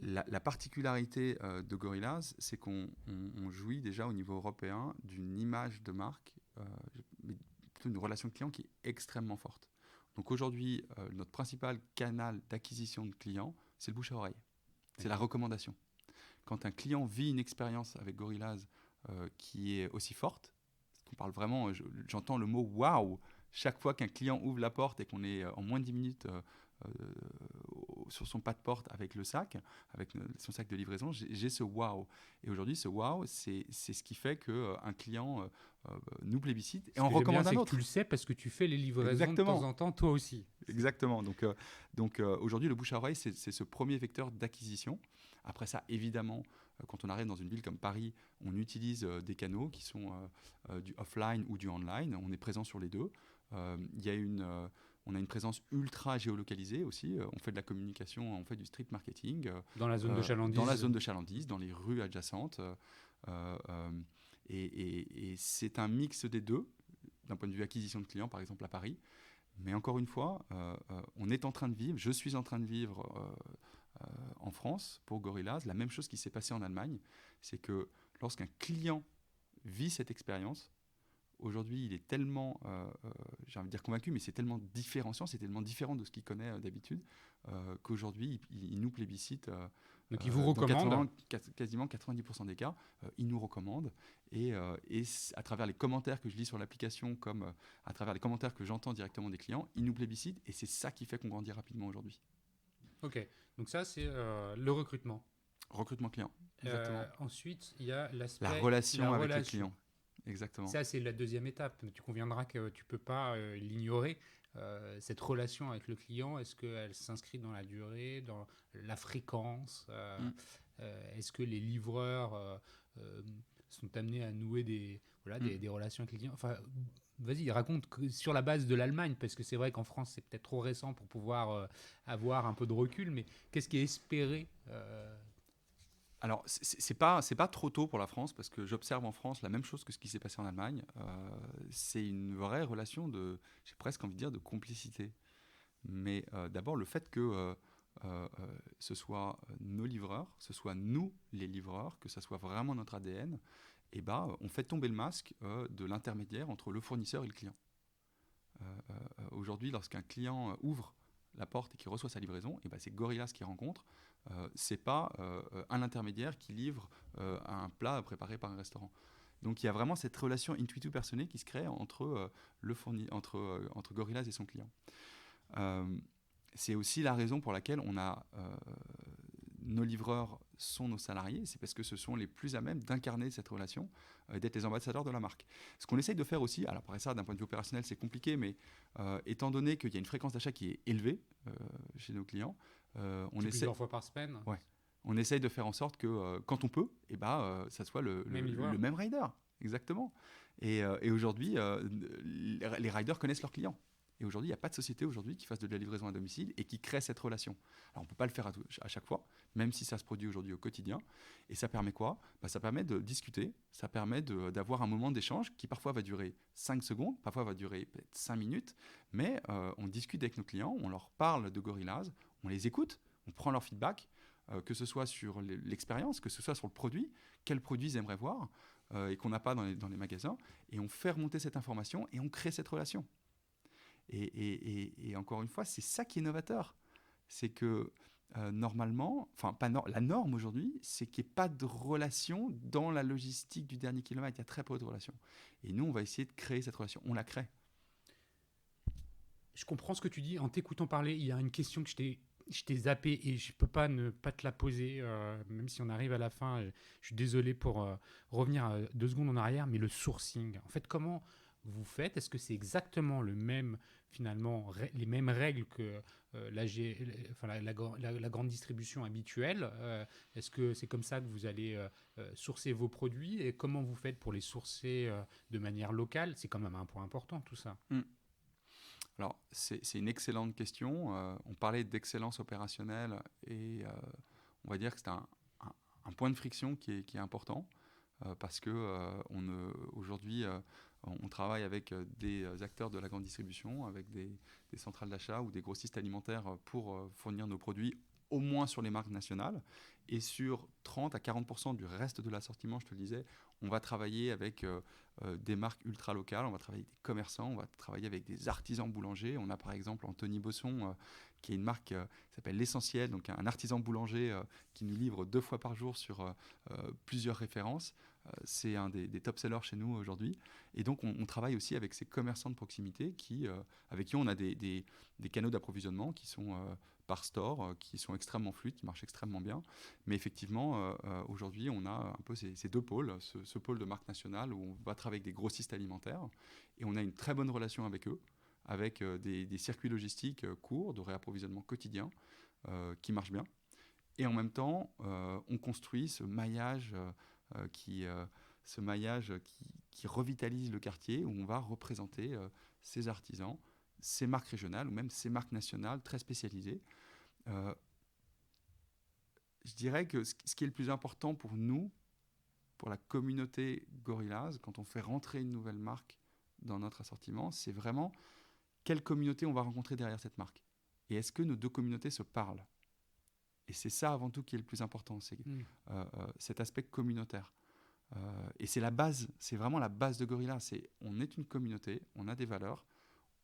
La particularité de Gorillaz, c'est qu'on jouit déjà au niveau européen d'une image de marque, mais plutôt une relation client qui est extrêmement forte. Donc aujourd'hui, notre principal canal d'acquisition de clients, c'est le bouche à oreille. C'est la recommandation. Quand un client vit une expérience avec Gorillaz qui est aussi forte, on parle vraiment, j'entends le mot waouh chaque fois qu'un client ouvre la porte et qu'on est en moins de 10 minutes sur son pas de porte avec le sac, avec son sac de livraison, j'ai ce waouh. Et aujourd'hui, ce waouh, c'est ce qui fait qu'un client nous plébiscite et en recommande un autre. Tu le sais parce que tu fais les livraisons de temps en temps, toi aussi. Exactement. Donc aujourd'hui, le bouche à oreille, c'est ce premier vecteur d'acquisition. Après ça, évidemment, quand on arrive dans une ville comme Paris, on utilise des canaux qui sont du offline ou du online. On est présent sur les deux. On a une présence ultra géolocalisée aussi. On fait de la communication, on fait du street marketing. Dans la zone de chalandise. Dans la zone de chalandise, dans les rues adjacentes. Et c'est un mix des deux, d'un point de vue acquisition de clients, par exemple à Paris. Mais encore une fois, je suis en train de vivre en France, pour Gorillaz, la même chose qui s'est passée en Allemagne. C'est que lorsqu'un client vit cette expérience, aujourd'hui, il est tellement, j'ai envie de dire convaincu, mais c'est tellement différenciant, c'est tellement différent de ce qu'il connaît d'habitude, qu'aujourd'hui, il nous plébiscite. Donc, il vous recommande quasiment 90% des cas, il nous recommande. Et à travers les commentaires que je lis sur l'application, comme à travers les commentaires que j'entends directement des clients, il nous plébiscite. Et c'est ça qui fait qu'on grandit rapidement aujourd'hui. Ok, donc ça, c'est le recrutement. Recrutement client, exactement. Ensuite, il y a l'aspect... La relation avec le client. Exactement. Ça, c'est la deuxième étape. Tu conviendras que tu ne peux pas l'ignorer. Cette relation avec le client, est-ce qu'elle s'inscrit dans la durée, dans la fréquence Est-ce que les livreurs sont amenés à nouer des relations avec les clients? Enfin, vas-y, raconte sur la base de l'Allemagne, parce que c'est vrai qu'en France, c'est peut-être trop récent pour pouvoir avoir un peu de recul, mais qu'est-ce qui est espéré Alors, c'est pas trop tôt pour la France, parce que j'observe en France la même chose que ce qui s'est passé en Allemagne. C'est une vraie relation j'ai presque envie de dire, de complicité. Mais d'abord, le fait que ce soit nos livreurs, ce soit nous les livreurs, que ce soit vraiment notre ADN, on fait tomber le masque de l'intermédiaire entre le fournisseur et le client. Aujourd'hui, lorsqu'un client ouvre la porte et qui reçoit sa livraison, c'est Gorillaz qui rencontre. C'est pas un intermédiaire qui livre un plat préparé par un restaurant. Donc il y a vraiment cette relation intuitu personnelle qui se crée entre Gorillaz et son client. C'est aussi la raison pour laquelle nos livreurs sont nos salariés, c'est parce que ce sont les plus à même d'incarner cette relation, d'être les ambassadeurs de la marque. Ce qu'on essaye de faire aussi, alors après ça, d'un point de vue opérationnel, c'est compliqué, mais étant donné qu'il y a une fréquence d'achat qui est élevée chez nos clients, plusieurs fois par semaine. Ouais, on essaye de faire en sorte que quand on peut, ça soit le même rider, exactement. Et aujourd'hui, les riders connaissent leurs clients. Et aujourd'hui, il n'y a pas de société qui fasse de la livraison à domicile et qui crée cette relation. Alors, on ne peut pas le faire à chaque fois, même si ça se produit aujourd'hui au quotidien. Et ça permet quoi ? Ça permet de discuter, ça permet d'avoir un moment d'échange qui parfois va durer 5 secondes, parfois va durer peut-être 5 minutes, mais on discute avec nos clients, on leur parle de Gorillaz, on les écoute, on prend leur feedback, que ce soit sur l'expérience, que ce soit sur le produit, quels produits ils aimeraient voir et qu'on n'a pas dans les magasins, et on fait remonter cette information et on crée cette relation. Et encore une fois, c'est ça qui est novateur. C'est que normalement, la norme aujourd'hui, c'est qu'il n'y ait pas de relation dans la logistique du dernier kilomètre. Il y a très peu de relations. Et nous, on va essayer de créer cette relation. On la crée. Je comprends ce que tu dis. En t'écoutant parler, il y a une question que je t'ai zappé et je ne peux pas ne pas te la poser, même si on arrive à la fin. Je suis désolé pour revenir 2 secondes en arrière, mais le sourcing. En fait, comment vous faites? Est-ce que c'est exactement le même, finalement, les mêmes règles que la grande distribution habituelle? Est-ce que c'est comme ça que vous allez sourcer vos produits? Et comment vous faites pour les sourcer de manière locale? C'est quand même un point important, tout ça. Alors, c'est une excellente question. On parlait d'excellence opérationnelle et on va dire que c'est un point de friction qui est important parce que aujourd'hui, on travaille avec des acteurs de la grande distribution, avec des centrales d'achat ou des grossistes alimentaires pour fournir nos produits au moins sur les marques nationales. Et sur 30 à 40% du reste de l'assortiment, je te le disais, on va travailler avec des marques ultra locales, on va travailler avec des commerçants, on va travailler avec des artisans boulangers. On a par exemple Anthony Bosson, qui est une marque qui s'appelle L'Essentiel, donc un artisan boulanger qui nous livre 2 fois par jour sur plusieurs références. C'est un des top-sellers chez nous aujourd'hui. Et donc, on travaille aussi avec ces commerçants de proximité avec qui on a des canaux d'approvisionnement qui sont par store, qui sont extrêmement fluides, qui marchent extrêmement bien. Mais effectivement, aujourd'hui, on a un peu ces deux pôles, ce pôle de marque nationale où on va travailler avec des grossistes alimentaires et on a une très bonne relation avec eux, avec des circuits logistiques courts, de réapprovisionnement quotidien qui marchent bien. Et en même temps, on construit ce maillage qui revitalise le quartier, où on va représenter ces artisans, ces marques régionales ou même ces marques nationales très spécialisées. Je dirais que ce qui est le plus important pour nous, pour la communauté Gorillaz, quand on fait rentrer une nouvelle marque dans notre assortiment, c'est vraiment quelle communauté on va rencontrer derrière cette marque. Et est-ce que nos deux communautés se parlent ? Et c'est ça avant tout qui est le plus important, c'est cet aspect communautaire. Et c'est la base, c'est vraiment la base de Gorillaz. On est une communauté, on a des valeurs,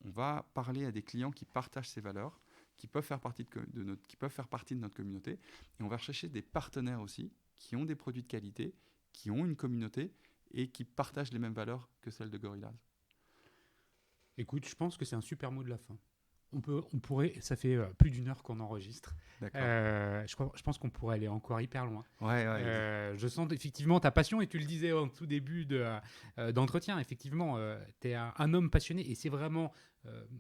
on va parler à des clients qui partagent ces valeurs, qui peuvent faire partie de notre communauté, et on va rechercher des partenaires aussi qui ont des produits de qualité, qui ont une communauté et qui partagent les mêmes valeurs que celles de Gorillaz. Écoute, je pense que c'est un super mot de la fin. On pourrait, ça fait plus d'1 heure qu'on enregistre. Je pense qu'on pourrait aller encore hyper loin. Ouais. Je sens effectivement ta passion, et tu le disais en tout début d'entretien. Effectivement, tu es un homme passionné, et c'est vraiment,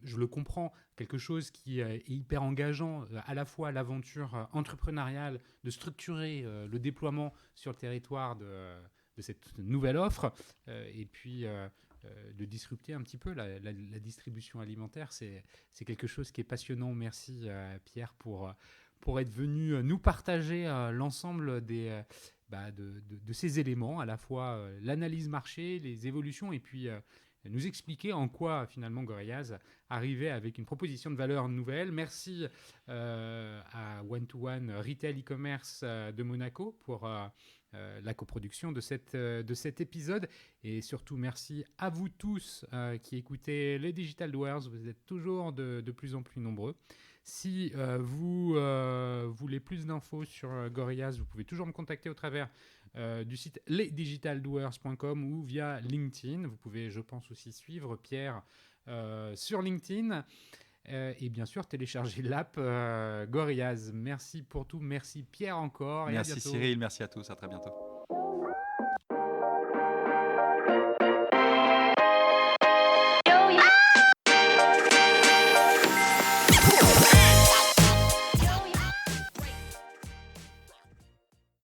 je le comprends, quelque chose qui est hyper engageant, à la fois l'aventure entrepreneuriale, de structurer le déploiement sur le territoire de cette nouvelle offre, et puis de disrupter un petit peu la distribution alimentaire. C'est quelque chose qui est passionnant. Merci Pierre pour être venu nous partager l'ensemble de ces éléments, à la fois l'analyse marché, les évolutions, et puis nous expliquer en quoi finalement Gorillaz arrivait avec une proposition de valeur nouvelle. Merci à One to One Retail e-commerce de Monaco pour la coproduction de cet épisode, et surtout merci à vous tous qui écoutez les Digital Doers. Vous êtes toujours de plus en plus nombreux. Si vous voulez plus d'infos sur Gorillaz, vous pouvez toujours me contacter au travers du site lesdigitaldoers.com ou via LinkedIn. Vous pouvez, je pense, aussi suivre Pierre sur LinkedIn. Et bien sûr, télécharger l'app Gorillaz. Merci pour tout. Merci Pierre encore. Merci Cyril, merci à tous. À très bientôt.